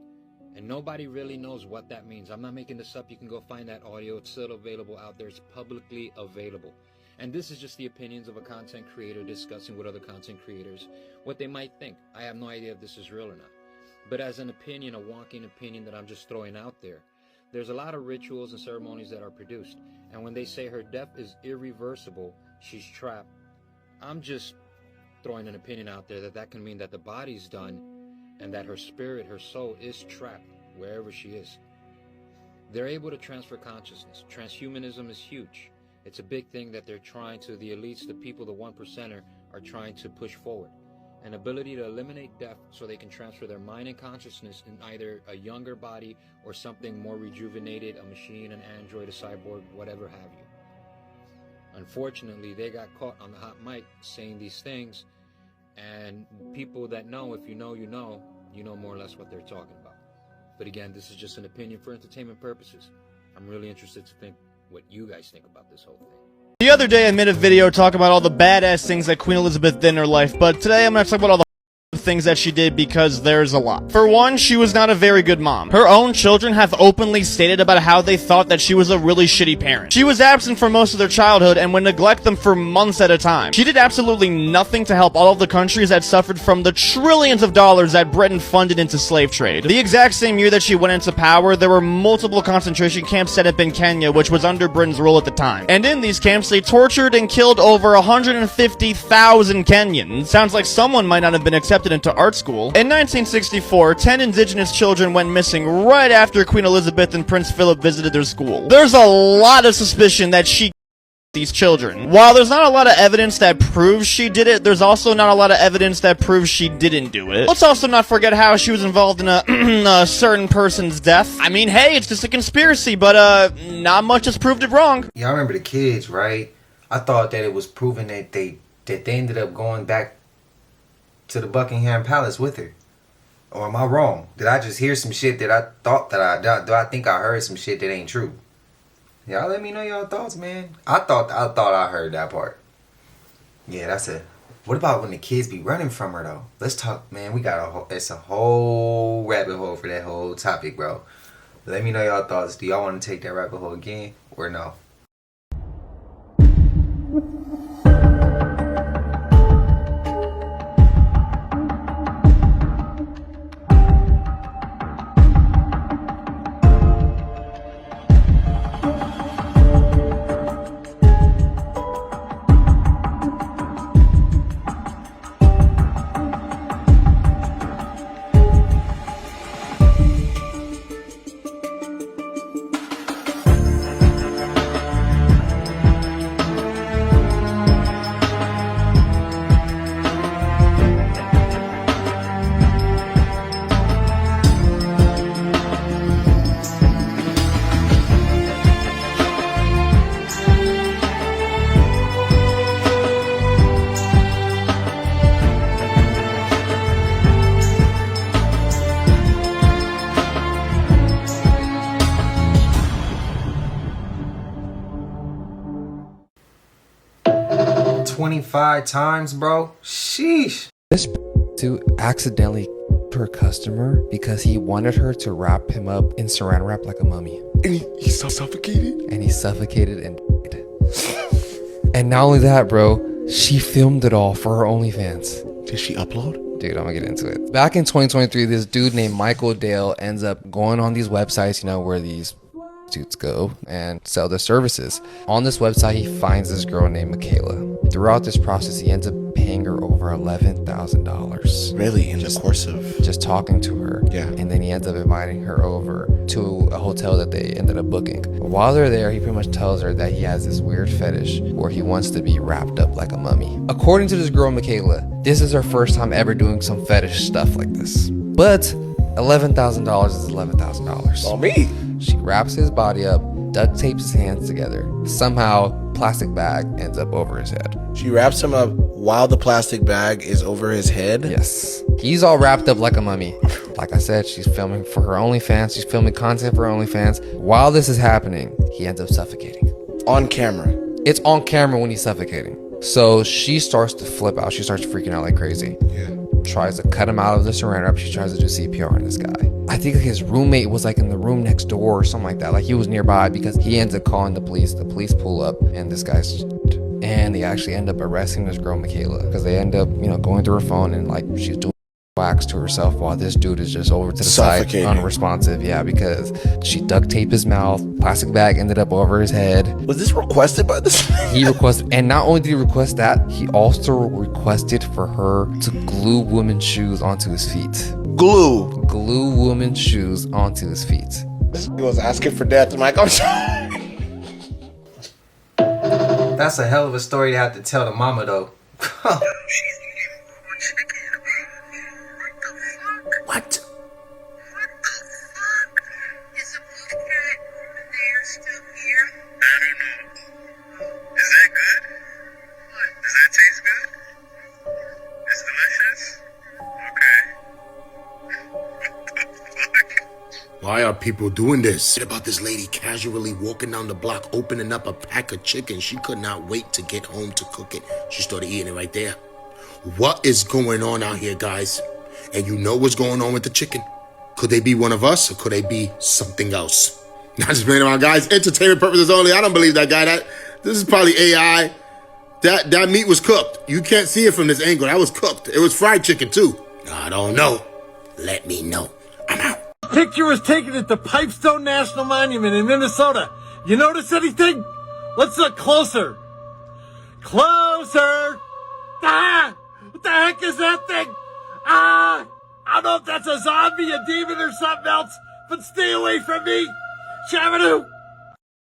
And nobody really knows what that means. I'm not making this up. You can go find that audio. It's still available out there. It's publicly available. And this is just the opinions of a content creator discussing with other content creators what they might think. I have no idea if this is real or not. But as an opinion, a walking opinion that I'm just throwing out there, there's a lot of rituals and ceremonies that are produced. And when they say her death is irreversible, she's trapped, I'm just throwing an opinion out there that can mean that the body's done and that her spirit, her soul is trapped wherever she is. They're able to transfer consciousness. Transhumanism is huge. It's a big thing that they're trying to, the elites, the people, the 1%er are trying to push forward. An ability to eliminate death so they can transfer their mind and consciousness in either a younger body or something more rejuvenated, a machine, an android, a cyborg, whatever have you. Unfortunately, they got caught on the hot mic saying these things, and people that know, if you know, you know more or less what they're talking about. But again, this is just an opinion for entertainment purposes. I'm really interested to think what you guys think about this whole thing. The other day I made a video talking about all the badass things that Queen Elizabeth did in her life, but today I'm going to talk about all the things that she did, because there's a lot. For one, she was not a very good mom. Her own children have openly stated about how they thought that she was a really shitty parent. She was absent for most of their childhood and would neglect them for months at a time. She did absolutely nothing to help all of the countries that suffered from the trillions of dollars that Britain funded into slave trade. The exact same year that she went into power, there were multiple concentration camps set up in Kenya, which was under Britain's rule at the time. And in these camps, they tortured and killed over 150,000 Kenyans. Sounds like someone might not have been accepted into art school. In 1964, 10 indigenous children went missing right after Queen Elizabeth and Prince Philip visited their school. There's a lot of suspicion that she these children. While there's not a lot of evidence that proves she did it, there's also not a lot of evidence that proves she didn't do it. Let's also not forget how she was involved in a certain person's death. I mean, hey, it's just a conspiracy, but not much has proved it wrong. Yeah, I remember the kids, right? I thought that it was proven that they ended up going back to the Buckingham Palace with her. Or am I wrong? Did I just hear some shit that I thought that do I think I heard some shit that ain't true? Y'all let me know y'all thoughts, man. I thought I heard that part. Yeah, that's it. What about when the kids be running from her though? Let's talk, man. We got it's a whole rabbit hole for that whole topic, bro. Let me know y'all thoughts. Do y'all want to take that rabbit hole again or no? $25 times, bro. Sheesh. This to accidentally her customer because he wanted her to wrap him up in saran wrap like a mummy. And he suffocated? And he suffocated and and not only that, bro, she filmed it all for her OnlyFans. Did she upload? Dude, I'm gonna get into it. Back in 2023, this dude named Michael Dale ends up going on these websites, you know, where these dudes go and sell their services. On this website, he finds this girl named Michaela. Throughout this process, he ends up paying her over $11,000. Really? In the course of just talking to her. Yeah. And then he ends up inviting her over to a hotel that they ended up booking. While they're there, he pretty much tells her that he has this weird fetish where he wants to be wrapped up like a mummy. According to this girl, Michaela, this is her first time ever doing some fetish stuff like this. But $11,000 is $11,000. On me. She wraps his body up, duct tapes his hands together. Somehow, plastic bag ends up over his head. She wraps him up while the plastic bag is over his head? Yes. He's all wrapped up like a mummy. Like I said, she's filming for her OnlyFans. She's filming content for her OnlyFans. While this is happening, he ends up suffocating. On camera? It's on camera when he's suffocating. So she starts to flip out. She starts freaking out like crazy. Yeah. Tries to cut him out of the saran wrap. She tries to do CPR on this guy. I think his roommate was like in the room next door or something like that. Like he was nearby because he ends up calling the police. The police pull up and this guy's and they actually end up arresting this girl Michaela because they end up, you know, going through her phone and like she's doing wax to herself while this dude is just over to the side, unresponsive. Yeah, because she duct taped his mouth, plastic bag ended up over his head. Was this requested by this? He requested, and not only did he request that, he also requested for her to glue women's shoes onto his feet. Glue women's shoes onto his feet. He was asking for death. I'm like, I'm sorry. That's a hell of a story to have to tell the mama, though. What? Why are people doing this? What about this lady casually walking down the block, opening up a pack of chicken? She could not wait to get home to cook it. She started eating it right there. What is going on out here, guys? And you know what's going on with the chicken. Could they be one of us, or could they be something else? Not just playing around, guys. Entertainment purposes only. I don't believe that guy. This is probably AI. That meat was cooked. You can't see it from this angle. That was cooked. It was fried chicken too. I don't know. Let me know. I'm out. Picture was taken at the Pipestone National Monument in Minnesota. You notice anything? Let's look closer. Closer! Ah! What the heck is that thing? Ah! I don't know if that's a zombie, a demon, or something else, but stay away from me! Shabadoo!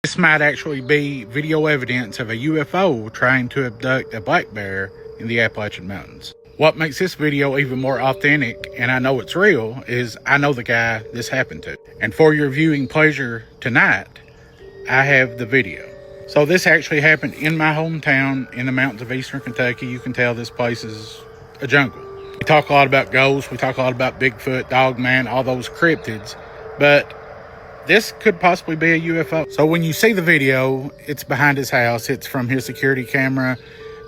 This might actually be video evidence of a UFO trying to abduct a black bear in the Appalachian Mountains. What makes this video even more authentic, and I know it's real, is I know the guy this happened to. And for your viewing pleasure tonight, I have the video. So this actually happened in my hometown in the mountains of eastern Kentucky. You can tell this place is a jungle. We talk a lot about ghosts, we talk a lot about Bigfoot, Dogman, all those cryptids, but this could possibly be a UFO. So when you see the video, it's behind his house, it's from his security camera,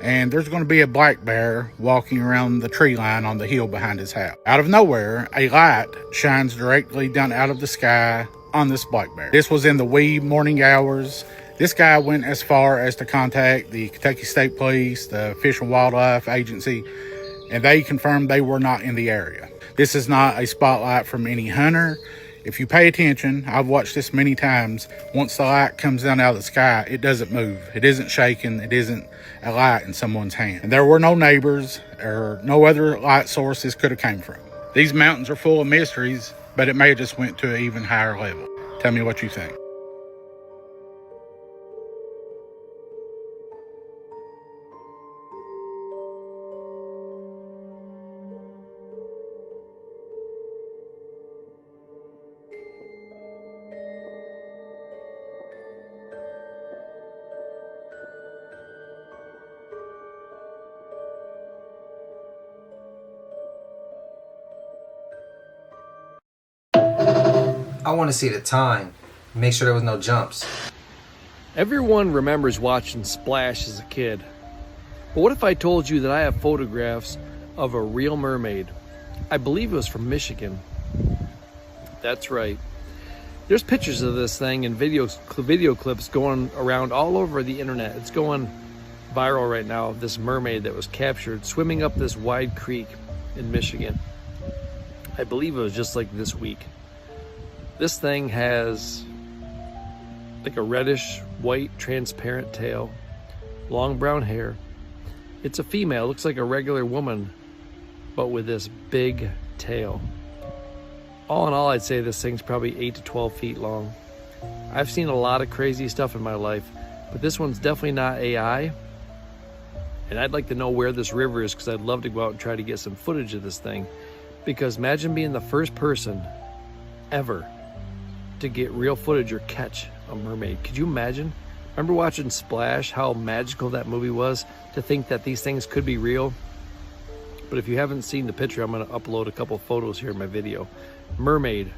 and there's going to be a black bear walking around the tree line on the hill behind his house. Out of nowhere, a light shines directly down out of the sky on this black bear. This was in the wee morning hours. This guy went as far as to contact the Kentucky State Police, the Fish and Wildlife Agency, and they confirmed they were not in the area. This is not a spotlight from any hunter. If you pay attention, I've watched this many times, once the light comes down out of the sky, it doesn't move. It isn't shaking. It isn't a light in someone's hand. And there were no neighbors or no other light source this could have came from. These mountains are full of mysteries, but it may have just went to an even higher level. Tell me what you think. I want to see the time. Make sure there was no jumps. Everyone remembers watching Splash as a kid. But what if I told you that I have photographs of a real mermaid? I believe it was from Michigan. That's right. There's pictures of this thing and video clips going around all over the internet. It's going viral right now, of this mermaid that was captured swimming up this wide creek in Michigan. I believe it was just like this week. This thing has like a reddish white transparent tail, long brown hair. It's a female, looks like a regular woman, but with this big tail. All in all, I'd say this thing's probably 8 to 12 feet long. I've seen a lot of crazy stuff in my life, but this one's definitely not AI. And I'd like to know where this river is, because I'd love to go out and try to get some footage of this thing. Because imagine being the first person ever to get real footage or catch a mermaid. Could you imagine? Remember watching Splash, how magical that movie was, to think that these things could be real? But if you haven't seen the picture, I'm going to upload a couple photos here in my video. Mermaid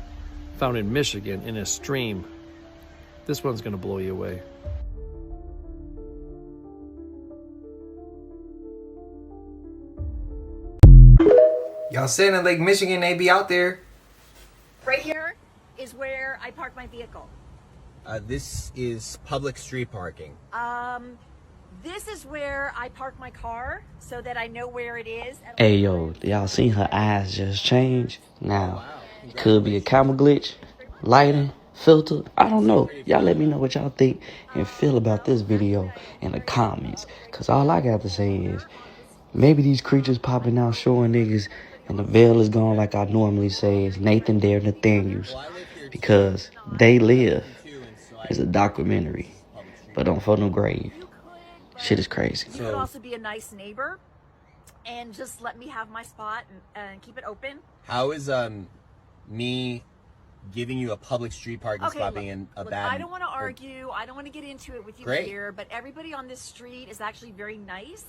found in Michigan in a stream. This one's going to blow you away. Y'all saying in Lake Michigan, they be out there. Right here is where I park my vehicle. This is public street parking. This is where I park my car so that I know where it is. Hey yo, y'all seen her eyes just change? Now, could be a camera glitch, lighting, filter, I don't know. Y'all let me know what y'all think and feel about this video in the comments. Cause all I got to say is, maybe these creatures popping out showing niggas and the veil is gone like I normally say is Nathan Dare Nathaniels. Because They Live is a documentary, but don't fall no grave. Shit is crazy. You could also be a nice neighbor and just let me have my spot and keep it open. How is me giving you a public street parking spot being a bad? I don't want to argue. I don't want to get into it with you here, but everybody on this street is actually very nice.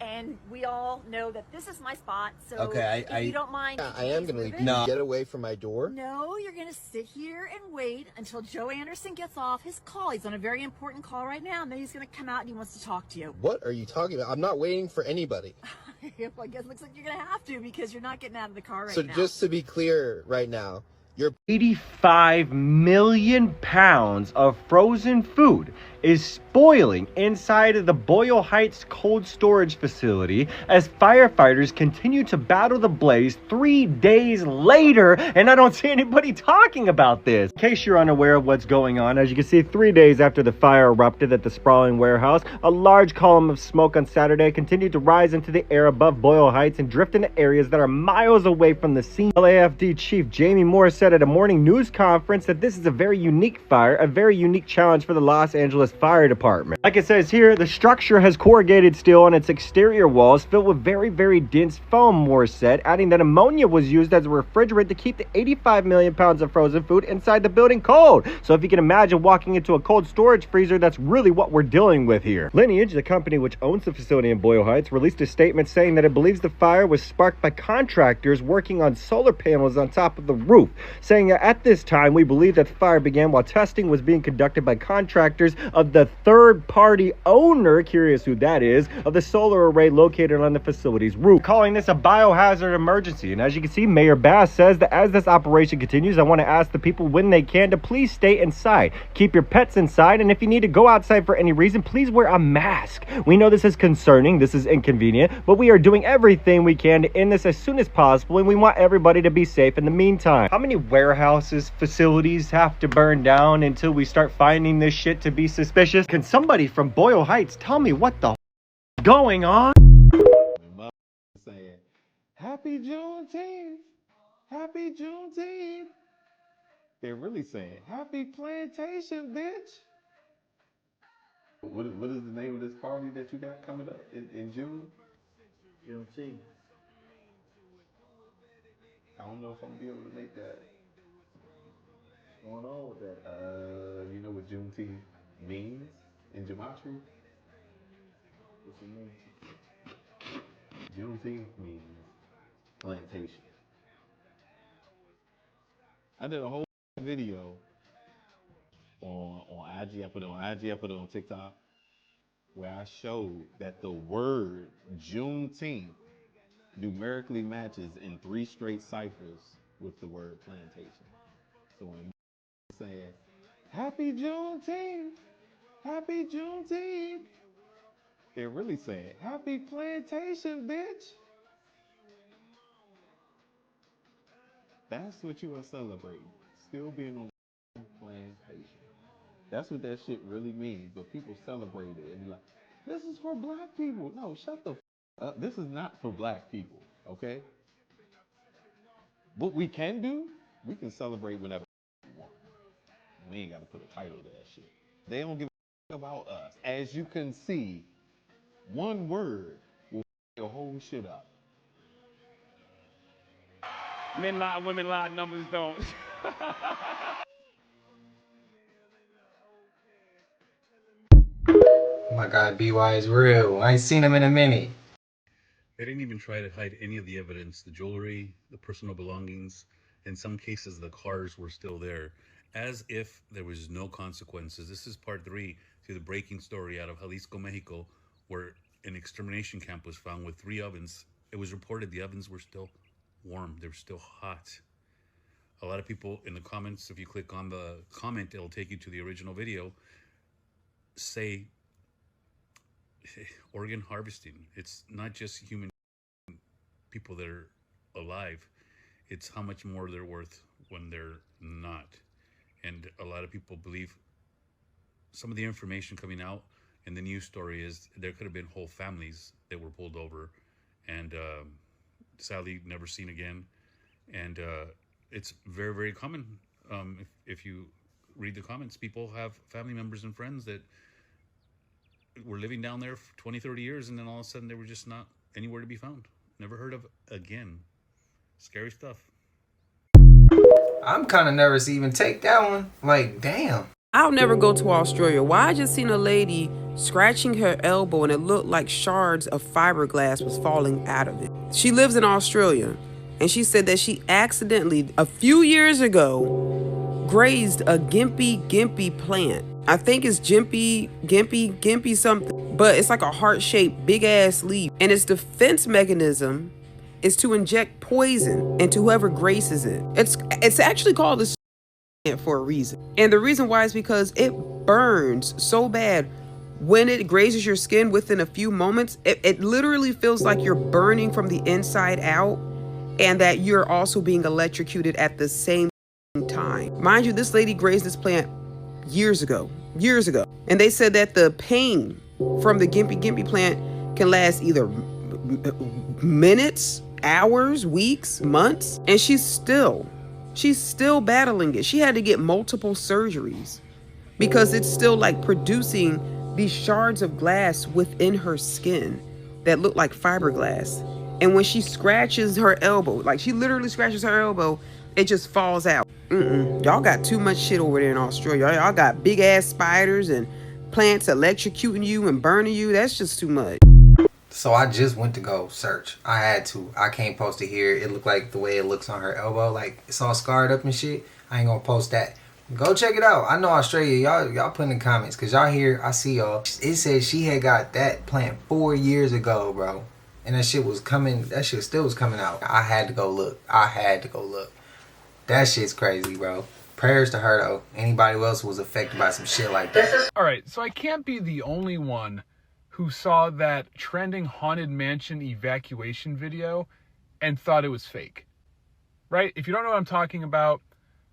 And we all know that this is my spot, so okay, if you don't mind, I am gonna leave. No, get away from my door. No, you're gonna sit here and wait until Joe Anderson gets off his call. He's on a very important call right now, and then he's gonna come out and he wants to talk to you. What are you talking about? I'm not waiting for anybody. Well, I guess it looks like you're gonna have to because you're not getting out of the car right So now. just to be clear, right now, you're 85 million pounds of frozen food is spoiling inside of the Boyle Heights cold storage facility as firefighters continue to battle the blaze 3 days later, and I don't see anybody talking about this. In case you're unaware of what's going on, as you can see, 3 days after the fire erupted at the sprawling warehouse, a large column of smoke on Saturday continued to rise into the air above Boyle Heights and drift into areas that are miles away from the scene. LAFD Chief Jamie Moore said at a morning news conference that this is a very unique fire, a very unique challenge for the Los Angeles Fire Department. Like it says here, the structure has corrugated steel on its exterior walls filled with very, very dense foam, Moore said, adding that ammonia was used as a refrigerant to keep the 85 million pounds of frozen food inside the building cold. So if you can imagine walking into a cold storage freezer, that's really what we're dealing with here. Lineage, the company which owns the facility in Boyle Heights, released a statement saying that it believes the fire was sparked by contractors working on solar panels on top of the roof, saying that at this time, we believe that the fire began while testing was being conducted by contractors of the third-party owner, curious who that is, of the solar array located on the facility's roof, calling this a biohazard emergency. And as you can see, Mayor Bass says that as this operation continues, I want to ask the people when they can to please stay inside. Keep your pets inside, and if you need to go outside for any reason, please wear a mask. We know this is concerning, this is inconvenient, but we are doing everything we can to end this as soon as possible, and we want everybody to be safe in the meantime. How many warehouses, facilities have to burn down until we start finding this shit to be suspicious? Can somebody from Boyle Heights tell me what the is going on? Saying, Happy Juneteenth! Happy Juneteenth! They're really saying, Happy Plantation, bitch! What is the name of this party that you got coming up in June? Juneteenth. I don't know if I'm gonna be able to make that. What's going on with that? You know what Juneteenth means in gematria? What's it mean? Juneteenth means plantation. I did a whole video on IG. I put it on IG. I put it on TikTok, where I showed that the word Juneteenth numerically matches in 3 straight ciphers with the word plantation. So when you're saying Happy Juneteenth, Happy Juneteenth, they're really saying Happy Plantation, bitch. That's what you are celebrating. Still being on plantation. That's what that shit really means. But people celebrate it and be like, this is for black people. No, shut the up. This is not for black people, okay? What we can do, we can celebrate whenever we want. We ain't got to put a title to that shit. They don't give a about us. As you can see, one word will your whole shit up. Men lie, women lie, numbers don't. Oh my God, BY is real. I ain't seen him in a minute. They didn't even try to hide any of the evidence, the jewelry, the personal belongings. In some cases, the cars were still there, as if there was no consequences. This is part 3 to the breaking story out of Jalisco, Mexico, where an extermination camp was found with 3 ovens. It was reported the ovens were still warm. They were still hot. A lot of people in the comments, if you click on the comment, it'll take you to the original video, say organ harvesting. It's not just human people that are alive. It's how much more they're worth when they're not. And a lot of people believe some of the information coming out in the news story is there could have been whole families that were pulled over and sadly never seen again. And it's very, very common. If you read the comments, people have family members and friends that were living down there for 20, 30 years, and then all of a sudden they were just not anywhere to be found. Never heard of again. Scary stuff. I'm kind of nervous to even take that one. Like, damn. I'll never go to Australia. Why? I just seen a lady scratching her elbow and it looked like shards of fiberglass was falling out of it. She lives in Australia and she said that she accidentally, a few years ago, grazed a gimpy plant. I think it's gimpy something, but it's like a heart-shaped big ass leaf. And its defense mechanism is to inject poison into whoever graces it. It's actually called a for a reason. And the reason why is because it burns so bad when it grazes your skin within a few moments. It literally feels like you're burning from the inside out and that you're also being electrocuted at the same time. Mind you, this lady grazed this plant years ago. And they said that the pain from the gimpy plant can last either minutes, hours, weeks, months, and she's still battling it. She had to get multiple surgeries because it's still like producing these shards of glass within her skin that look like fiberglass. And when she scratches her elbow, like she literally scratches her elbow, it just falls out. Y'all got too much shit over there in Australia. Y'all got big ass spiders and plants electrocuting you and burning you. That's just too much. So I just went to go search. I had to. I can't post it here. It looked like the way it looks on her elbow, like it's all scarred up and shit. I ain't gonna post that. Go check it out. I know Australia. Y'all put in the comments because y'all here. I see y'all. It said she had got that plant 4 years ago, bro. And that shit was coming. That shit still was coming out. I had to go look. That shit's crazy, bro. Prayers to her though. Anybody else was affected by some shit like that. All right, so I can't be the only one who saw that trending haunted mansion evacuation video and thought it was fake, right? If you don't know what I'm talking about,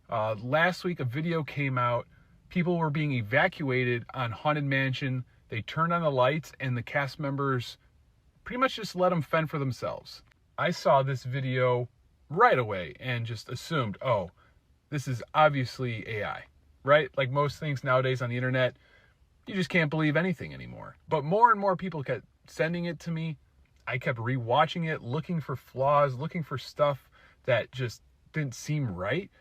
last week a video came out. People were being evacuated on haunted mansion. They turned on the lights and the cast members pretty much just let them fend for themselves. I saw this video right away and just assumed, oh, this is obviously AI, right? Like most things nowadays on the internet, you just can't believe anything anymore. But more and more people kept sending it to me. I kept rewatching it, looking for flaws, looking for stuff that just didn't seem right.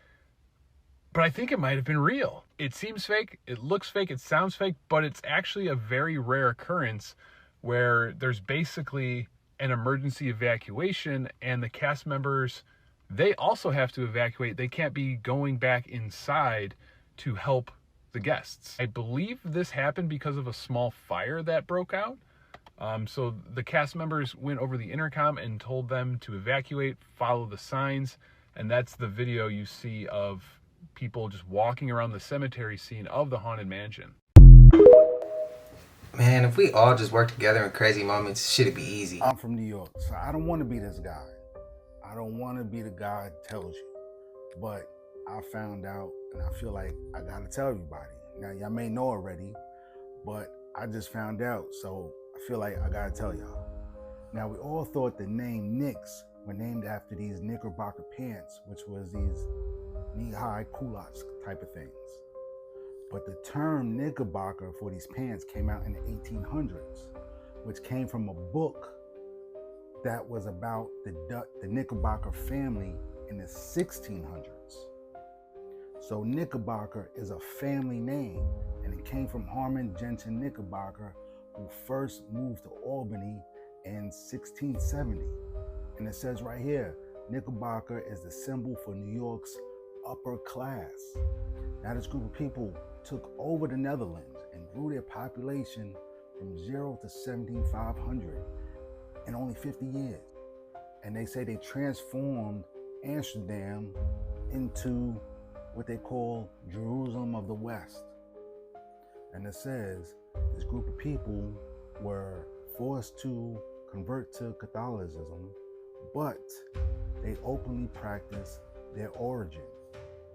But I think it might have been real. It seems fake, it looks fake, it sounds fake, but it's actually a very rare occurrence where there's basically an emergency evacuation and the cast members, they also have to evacuate. They can't be going back inside to help the guests. I believe this happened because of a small fire that broke out. So the cast members went over the intercom and told them to evacuate, follow the signs, and that's the video you see of people just walking around the cemetery scene of the haunted mansion. Man, if we all just work together in crazy moments, shit'd be easy. I'm from New York, so I don't want to be this guy. I don't want to be the guy that tells you. But I found out, and I feel like I gotta tell everybody. Now, y'all may know already, but I just found out, so I feel like I gotta tell y'all. Now, we all thought the name Knicks were named after these Knickerbocker pants, which was these knee-high culottes type of things. But the term Knickerbocker for these pants came out in the 1800s, which came from a book that was about the Knickerbocker family in the 1600s. So Knickerbocker is a family name, and it came from Harmon Jensen Knickerbocker, who first moved to Albany in 1670. And it says right here, Knickerbocker is the symbol for New York's upper class. Now this group of people took over the Netherlands and grew their population from 0 to 17,500 in only 50 years. And they say they transformed Amsterdam into what they call Jerusalem of the West. And it says this group of people were forced to convert to Catholicism, but they openly practiced their origin.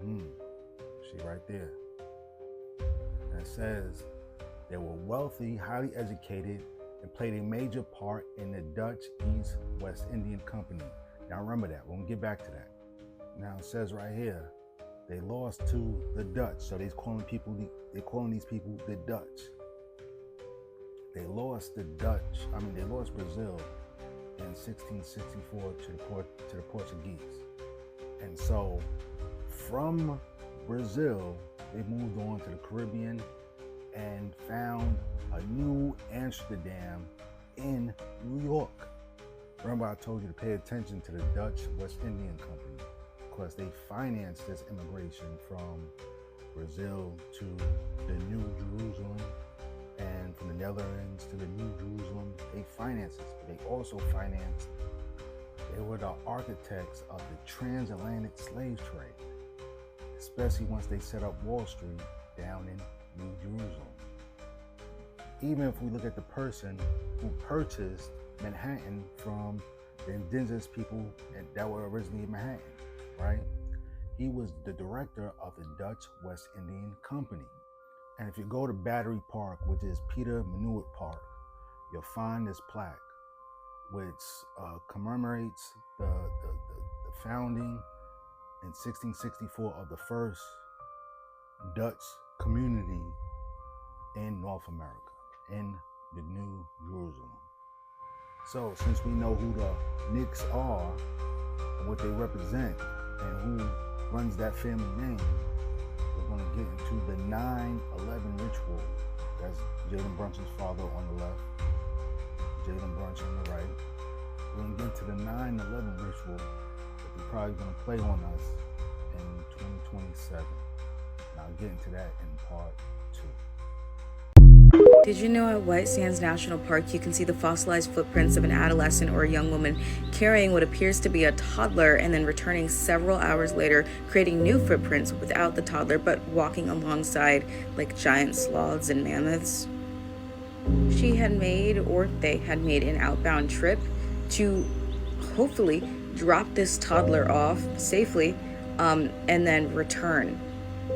See right there. And it says they were wealthy, highly educated, and played a major part in the Dutch East West Indian Company. Now remember that, we're gonna get back to that. Now it says right here, they lost to the Dutch. So they're calling these people the Dutch. They lost they lost Brazil in 1664 to the Portuguese. And so from Brazil, they moved on to the Caribbean and found a new Amsterdam in New York. Remember I told you to pay attention to the Dutch West Indian Company, because they financed this immigration from Brazil to the New Jerusalem, and from the Netherlands to the New Jerusalem. They financed this, but they also financed, they were the architects of the transatlantic slave trade, especially once they set up Wall Street down in New Jerusalem. Even if we look at the person who purchased Manhattan from the indigenous people that were originally in Manhattan, right? He was the director of the Dutch West Indian Company. And if you go to Battery Park, which is Peter Minuit Park, you'll find this plaque, which commemorates the founding in 1664 of the first Dutch community in North America, in the New Jerusalem. So since we know who the Knicks are and what they represent and who runs that family name, we're going to get into the 9/11 ritual. That's Jalen Brunson's father on the left, Jalen Brunson on the right. We're going to get to the 9/11 ritual that they're probably going to play on us in 2027. And I'll get into that in part 2. Did you know at White Sands National Park you can see the fossilized footprints of an adolescent or a young woman carrying what appears to be a toddler and then returning several hours later, creating new footprints without the toddler but walking alongside like giant sloths and mammoths? She had made, or they had made, an outbound trip to hopefully drop this toddler off safely and then return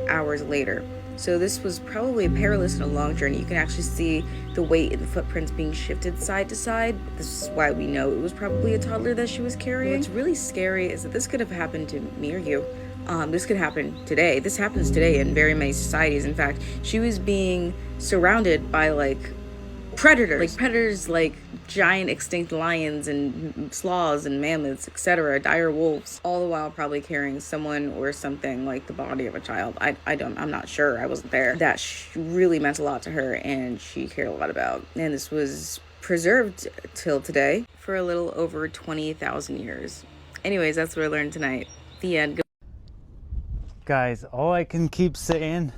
hours later. So this was probably a perilous and a long journey. You can actually see the weight in the footprints being shifted side to side. This is why we know it was probably a toddler that she was carrying. What's really scary is that this could have happened to me or you. This could happen today. This happens today in very many societies. In fact, she was being surrounded by predators like giant extinct lions and sloths and mammoths, etc., dire wolves, all the while probably carrying someone or something like the body of a child. I'm not sure, I wasn't there. That really meant a lot to her and she cared a lot about. And this was preserved till today for a little over 20,000 years. Anyways, that's what I learned tonight. The end. Guys, all I can keep saying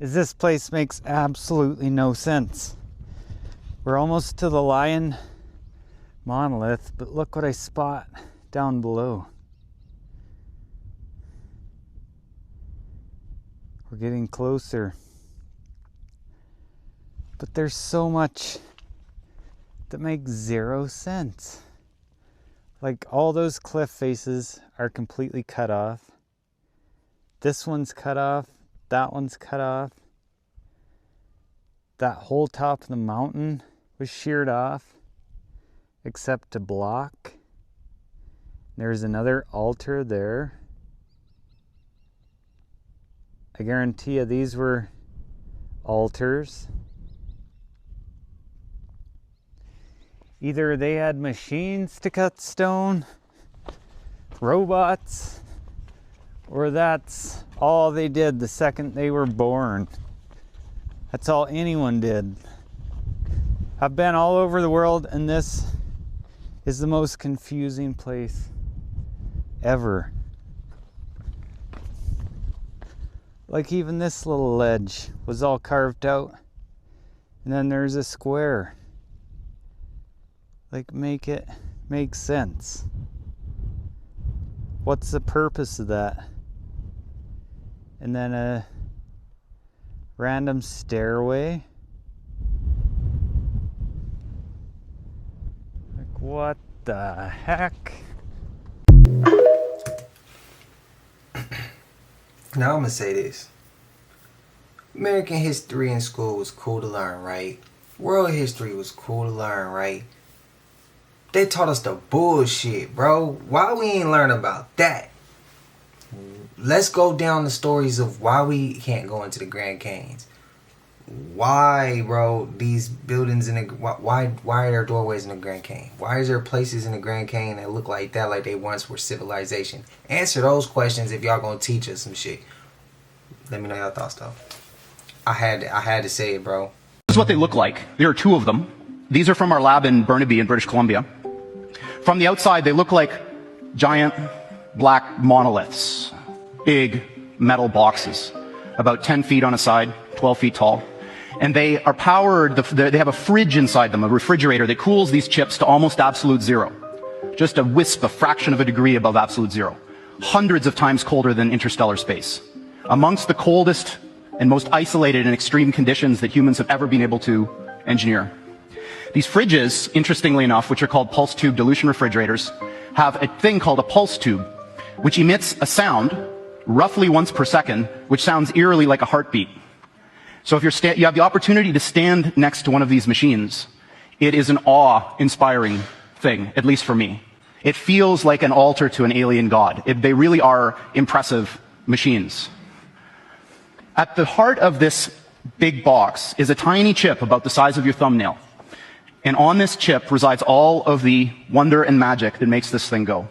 is this place makes absolutely no sense. We're almost to the lion monolith, but look what I spot down below. We're getting closer. But there's so much that makes zero sense. Like all those cliff faces are completely cut off. This one's cut off, that one's cut off. That whole top of the mountain was sheared off, except to block. There's another altar there. I guarantee you these were altars. Either they had machines to cut stone, robots, or that's all they did the second they were born. That's all anyone did. I've been all over the world and this is the most confusing place ever. Like even this little ledge was all carved out and then there's a square. Like make it make sense. What's the purpose of that? And then a random stairway. What the heck? Now I'm gonna say this. American history in school was cool to learn, right? World history was cool to learn, right? They taught us the bullshit, bro. Why we ain't learn about that? Let's go down the stories of why we can't go into the Grand Canyons. Why, bro, these buildings in the... Why are there doorways in the Grand Canyon? Why is there places in the Grand Canyon that look like that, like they once were civilization? Answer those questions if y'all gonna teach us some shit. Let me know your thoughts, though. I had to say it, bro. This is what they look like. There are two of them. These are from our lab in Burnaby in British Columbia. From the outside, they look like giant black monoliths. Big metal boxes. About 10 feet on a side, 12 feet tall. And they are powered, they have a fridge inside them, a refrigerator that cools these chips to almost absolute zero. Just a wisp, a fraction of a degree above absolute zero. Hundreds of times colder than interstellar space. Amongst the coldest and most isolated and extreme conditions that humans have ever been able to engineer. These fridges, interestingly enough, which are called pulse tube dilution refrigerators, have a thing called a pulse tube, which emits a sound roughly once per second, which sounds eerily like a heartbeat. So if you have the opportunity to stand next to one of these machines, it is an awe-inspiring thing, at least for me. It feels like an altar to an alien god. They really are impressive machines. At the heart of this big box is a tiny chip about the size of your thumbnail. And on this chip resides all of the wonder and magic that makes this thing go.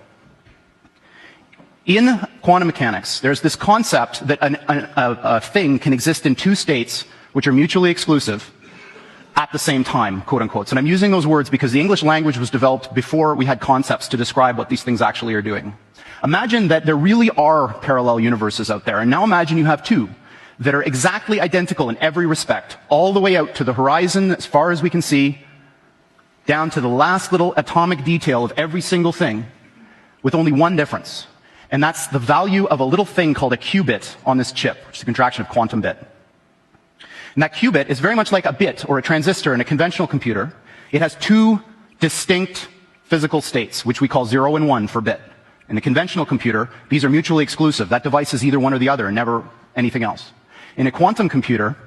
In quantum mechanics, there's this concept that a thing can exist in two states which are mutually exclusive at the same time, quote unquote. And I'm using those words because the English language was developed before we had concepts to describe what these things actually are doing. Imagine that there really are parallel universes out there, and now imagine you have two that are exactly identical in every respect, all the way out to the horizon as far as we can see, down to the last little atomic detail of every single thing, with only one difference. And that's the value of a little thing called a qubit on this chip, which is a contraction of quantum bit. And that qubit is very much like a bit or a transistor in a conventional computer. It has two distinct physical states, which we call 0 and 1 for bit. In a conventional computer, these are mutually exclusive. That device is either one or the other, and never anything else. In a quantum computer,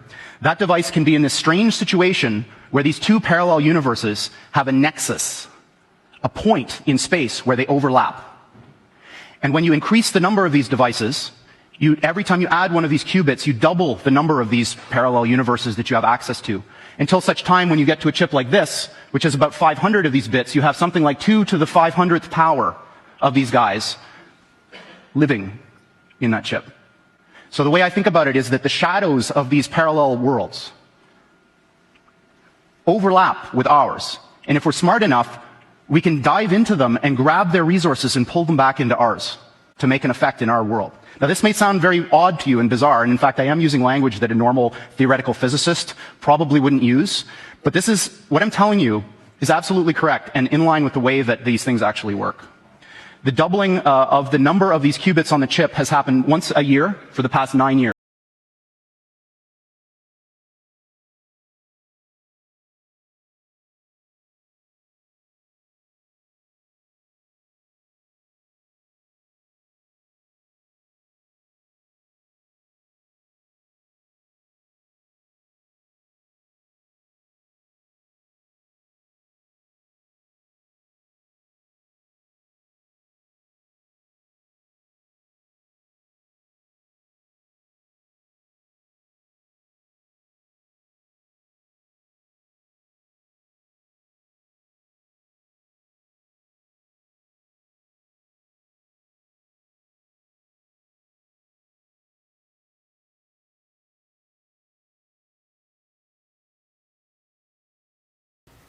that device can be in this strange situation where these two parallel universes have a nexus, a point in space where they overlap. And when you increase the number of these devices, every time you add one of these qubits, you double the number of these parallel universes that you have access to. Until such time when you get to a chip like this, which has about 500 of these bits, you have something like 2 to the 500th power of these guys living in that chip. So the way I think about it is that the shadows of these parallel worlds overlap with ours. And if we're smart enough, we can dive into them and grab their resources and pull them back into ours to make an effect in our world. Now, this may sound very odd to you and bizarre, and in fact, I am using language that a normal theoretical physicist probably wouldn't use, but this is, what I'm telling you is absolutely correct and in line with the way that these things actually work. The doubling of the number of these qubits on the chip has happened once a year for the past 9 years.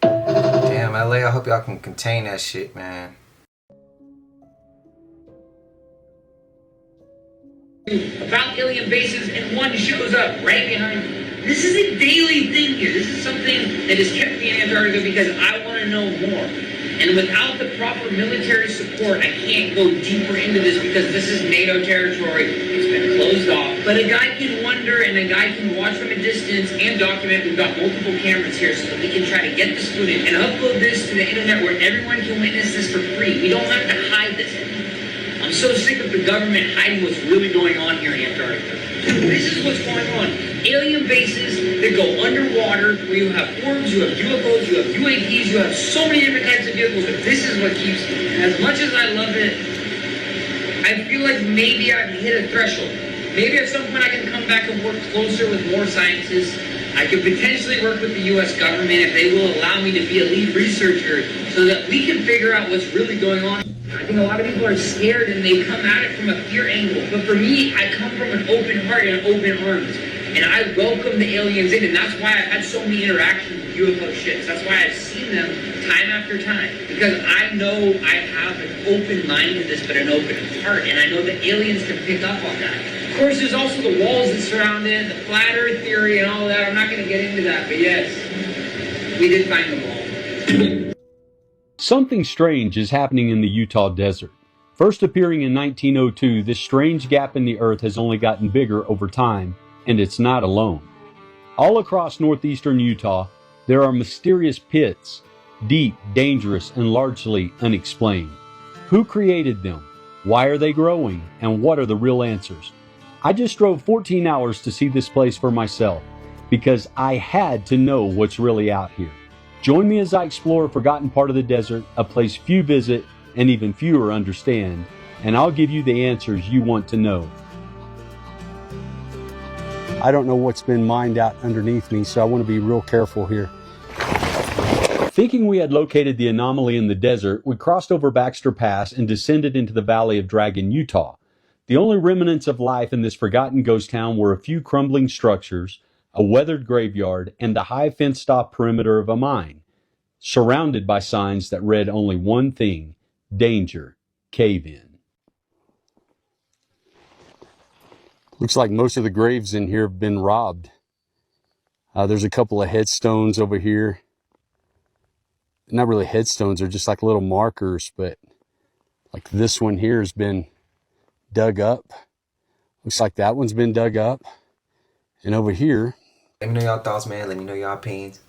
Damn, LA, I hope y'all can contain that shit, man. About alien bases and one shows up right behind you. This is a daily thing here. This is something that has kept me in Antarctica because I want to to know more. And without the proper military support, I can't go deeper into this because this is NATO territory. It's been closed off. But a guy can wonder and a guy can watch from a distance and document. We've got multiple cameras here so that we can try to get this footage and upload this to the internet where everyone can witness this for free. We don't have to hide this anymore. I'm so sick of the government hiding what's really going on here in Antarctica. This is what's going on. Alien bases that go underwater where you have orbs, you have UFOs, you have UAPs, you have so many different types of vehicles, but this is what keeps me. As much as I love it, I feel like maybe I've hit a threshold. Maybe at some point I can come back and work closer with more scientists. I could potentially work with the U.S. government if they will allow me to be a lead researcher so that we can figure out what's really going on. I think a lot of people are scared and they come at it from a fear angle. But for me, I come from an open heart and open arms. And I welcome the aliens in, and that's why I've had so many interactions with UFO ships. That's why I've seen them time after time. Because I know I have an open mind to this, but an open heart. And I know the aliens can pick up on that. Of course, there's also the walls that surround it, the flat earth theory and all that. I'm not going to get into that, but yes, we did find the wall. Something strange is happening in the Utah desert. First appearing in 1902, this strange gap in the earth has only gotten bigger over time, and it's not alone. All across northeastern Utah, there are mysterious pits, deep, dangerous, and largely unexplained. Who created them? Why are they growing? And what are the real answers? I just drove 14 hours to see this place for myself, because I had to know what's really out here. Join me as I explore a forgotten part of the desert, a place few visit and even fewer understand, and I'll give you the answers you want to know. I don't know what's been mined out underneath me, so I want to be real careful here. Thinking we had located the anomaly in the desert, we crossed over Baxter Pass and descended into the Valley of Dragon, Utah. The only remnants of life in this forgotten ghost town were a few crumbling structures, a weathered graveyard, and the high fenced-off perimeter of a mine, surrounded by signs that read only one thing: danger, cave in. Looks like most of the graves in here have been robbed. There's a couple of headstones over here. Not really headstones, they're just like little markers, but like this one here has been dug up. Looks like that one's been dug up. And over here, let me know y'all thoughts, man. Let me know y'all opinions.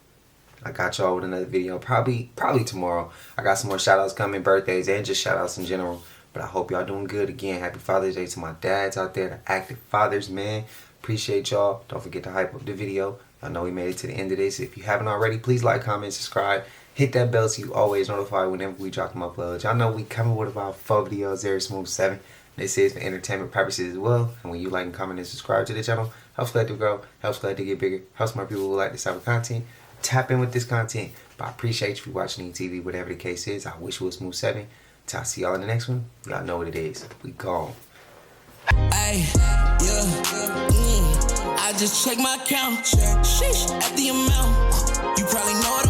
I got y'all with another video probably tomorrow. I got some more shout outs coming, birthdays, and just shout outs in general. But I hope y'all doing good. Again, happy Father's Day to my dads out there, the active fathers, man. Appreciate y'all. Don't forget to hype up the video. Y'all know we made it to the end of this. If you haven't already, please like, comment, subscribe. Hit that bell so you always notified whenever we drop them uploads. Y'all know we coming with about 4 videos there, Smooth 7. This is for entertainment purposes as well. And when you like and comment and subscribe to the channel, helps glad to grow, helps glad to get bigger, helps more people who like this type of content tap in with this content. But I appreciate you for watching TV, whatever the case is. I wish it was Smooth 7. Till I see y'all in the next one. Y'all know what it is. We gone. Ay, yeah, I just check my account. Sheesh, at the amount. You probably know it.